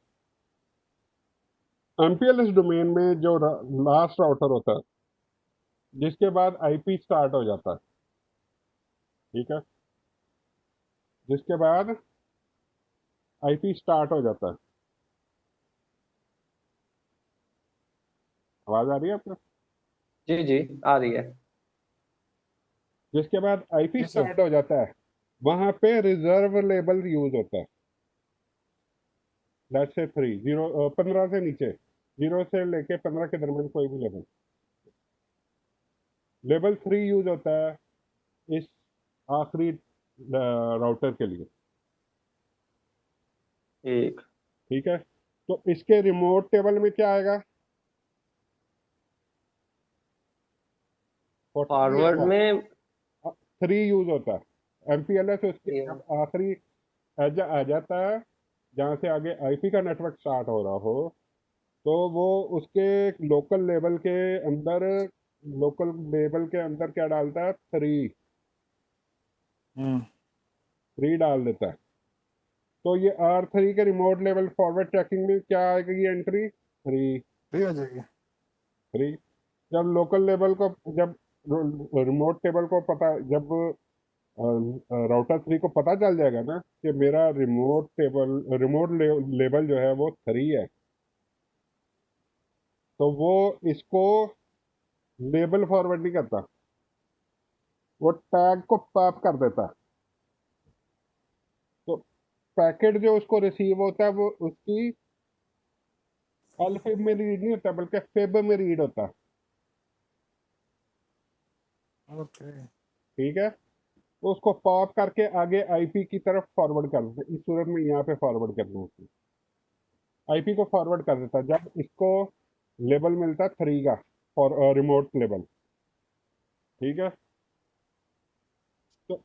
एमपीएलएस डोमेन में जो लास्ट राउटर होता है जिसके बाद आईपी स्टार्ट हो जाता है, ठीक है, जिसके बाद आईपी स्टार्ट हो जाता है। आवाज आ रही है आपको? जी जी, आ रही है। जिसके बाद आईपी जी सर। स्टार्ट हो जाता है वहां पे रिजर्व लेबल यूज होता है। लेट्स से 15 से नीचे, 0 से लेके 15 के दरमियान कोई भी लेवल, लेवल 3 यूज होता है इस आखिरी राउटर के लिए, ठीक। ठीक है। तो इसके रिमोट टेबल में क्या आएगा, 40 नहीं फॉरवर्ड आएगा, में 3 यूज होता है। एमपीएलएस उसके ये जब आखिरी एज आ जाता है जहाँ से आगे आईपी का नेटवर्क स्टार्ट हो रहा हो, तो वो उसके लोकल लेवल के अंदर, लोकल लेवल के अंदर क्या डालता है, 3 डाल देता है। तो ये R3 के रिमोट लेवल फॉरवर्ड ट्रैकिंग में क्या आएगी एंट्री, 3। फ्री हो जाएगी। 3 जब लोकल लेवल को, जब रिमोट टेबल को पता, जब राउटर 3 को पता चल जाएगा ना कि मेरा रिमोट टेबल, रिमोट लेवल जो है वो 3 है, तो वो इसको लेबल फॉरवर्ड नहीं करता, वो टैग को पॉप कर देता है। तो पैकेट जो उसको रिसीव होता है वो उसकी अल्फिब में रीड नहीं होता बल्कि फिब में रीड होता है, ओके। ठीक है। तो उसको पॉप करके आगे आईपी की तरफ फॉरवर्ड कर देता है। इस सूरत में यहाँ पे फॉरवर्ड करना है, आईपी को फॉरवर्ड कर देता है जब इसको लेबल मिलता है 3 का फॉर रिमोट लेवल, ठीक है। तो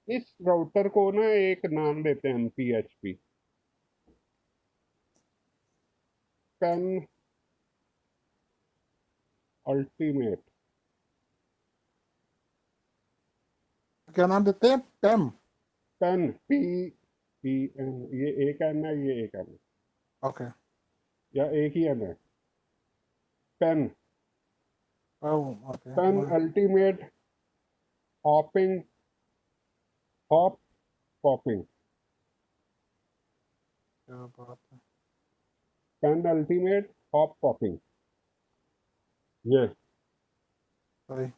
इस राउटर को ना एक नाम देते हैं पीएचपी, पेन अल्टीमेट। क्या नाम देते हैं, पेम? पेन, PEN, ये एक एन है, ये एक एन है, ओके। या एक ही एन है, pen. Okay. Pen ultimate hopping, hop popping, क्या बात है। पेन अल्टीमेट हॉप पॉपिंग, ये सही।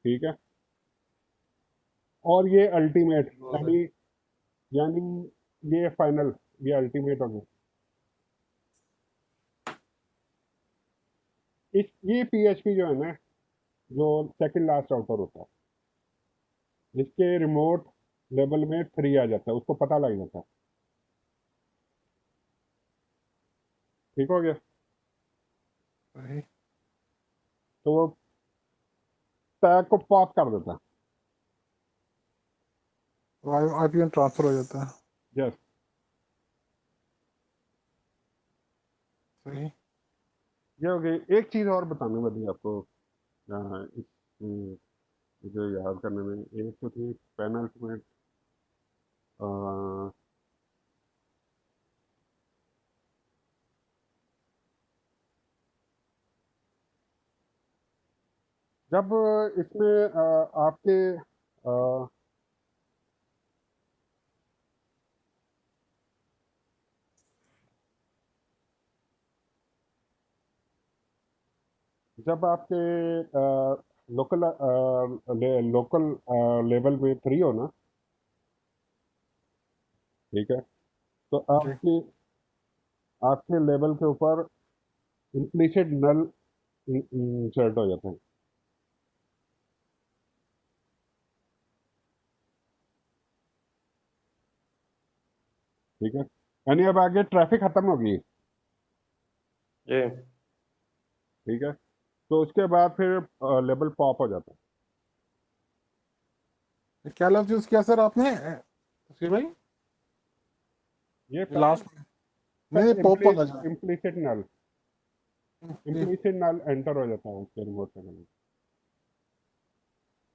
ठीक है। और ये अल्टीमेट यानी ये फाइनल, ये अल्टीमेट हो गया। ये पीएचपी जो है ना, जो सेकंड लास्ट राउटर होता है, जिसके रिमोट लेवल में 3 आ जाता है, उसको पता लग जाता है, ठीक हो गया। सही। तो वो टैग को पॉप कर देता आईपी में ट्रांसफर हो जाता है। है, यस। सही। ये हो गई। एक चीज़ और बताने वाली आपको इस मुझे याद करने में, एक तो थी पेनल्टीमेंट। जब इसमें आपके अ, जब आपके लोकल लोकल लेवल में 3 हो ना, ठीक है, तो जी। आपके लेवल के ऊपर इम्प्लीसिट नल इंसर्ट हो जाता है। ठीक है, यानी अब आगे ट्रैफिक खत्म हो गई। जी ठीक है, तो उसके बाद फिर लेवल पॉप हो जाता है। क्या लफ्ज यूज किया सर आपने तस्वीर भाई? ये लास्ट में नहीं, पॉप वाला जो इम्प्लीसिट नल जी, एंटर हो जाता है उसके रिमोट पैनल में।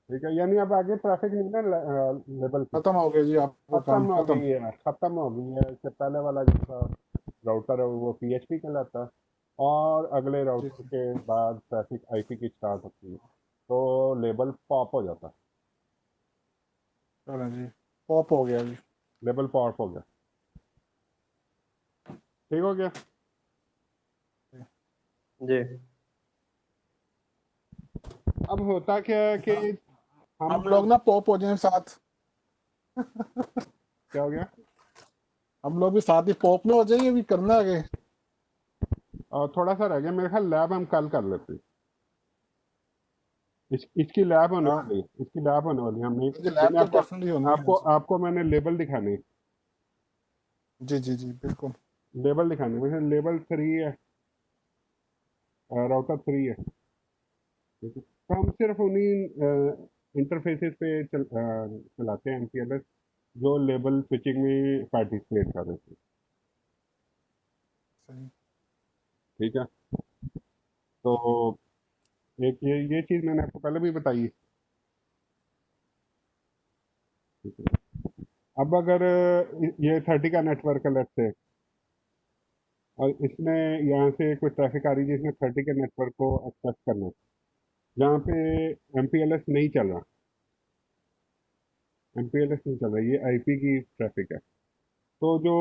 ठीक है, यानी अब आगे ट्रैफिक नहीं ना लेवल पे। खत्म हो गया जी, आपको खत्म काम हो खत्म। गई है, खत्म हो गई है। इससे पहले वाला जैसा राउटर है वो पीएचपी कहलाता है, और अगले जी राउटर के बाद ट्रैफिक आईपी की स्टार्ट होती है, तो लेवल पॉप हो जाता है। चलो जी, पॉप हो गया जी। लेवल पॉप हो गया। ठीक हो गया। जी अब होता क्या है कि हम हम लोग ना पॉप हो जाए साथ। क्या हो गया? हम लोग भी साथ ही पॉप में हो जाएंगे, अभी करना है आगे। और थोड़ा सा रह गया मेरे ख्याल, लैब हम कल कर लेते हैं। इसकी लैब होने हाँ वाली है, इसकी लैब होने वाली है। हमने जी, लैब मैंने तो आपको डेफिनेटली होनी है आपको जी। आपको मैंने लेबल दिखाने, जी जी जी बिल्कुल। लेबल दिखाने में लेबल 3 है, राउटर 3 है। ठीक है, तो हम सिर्फ उन्हीं इंटरफेसेस पे चलाते हैं एमपीएलएस जो लेबल स्विचिंग में पार्टिसिपेट कर रहे थे। सही। ठीक है, तो एक ये चीज़ मैंने आपको पहले भी बताई है। ठीक है, अब अगर ये 30 का नेटवर्क है लेट्स से, और इसमें यहाँ से कोई ट्रैफिक आ रही है जिसमें 30 के नेटवर्क को एक्सेस करना है, जहाँ पे एमपीएलएस नहीं चल रहा, एमपीएलएस नहीं चल रहा, ये आईपी की ट्रैफिक है, तो जो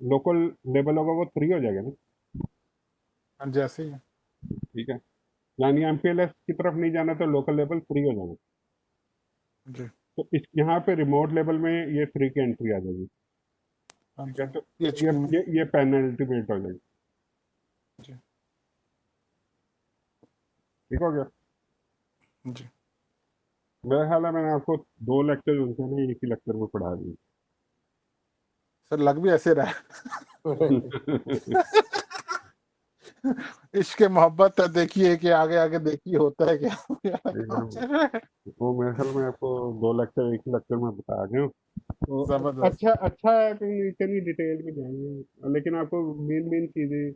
लोकल लेवल होगा वो 3 हो जाएगा ना। हाँ, जैसे ही। ठीक है, यानी एमपीएलएस की तरफ नहीं जाना तो लोकल लेवल 3 हो जाएगा। जी। तो इस यहाँ पे रिमोट लेवल में ये 3 की एंट्री आ जाएगी। हाँ ठीक है, जी, तो पीएचपी में। ये पेनल्टी मेट हो जाएगी। जी ठीक हो गया। जी। मेरा ख्याल है मैंने आपको 2 लेक्चर उनसे नहीं एक ही लेक्चर में पढ़ा दी। सर लग भी ऐसे रहा है। इश्क मोहब्बत है, देखिए कि आगे आगे देखिए होता है क्या। वो मेरे ख्याल में आपको 2 लेक्चर एक ही लेक्चर में बता गए हो। तो जबरदस्त। अच्छा अच्छा है कि इतनी डिटेल में जाएंगे, लेकिन आपको मेन मेन चीज़ें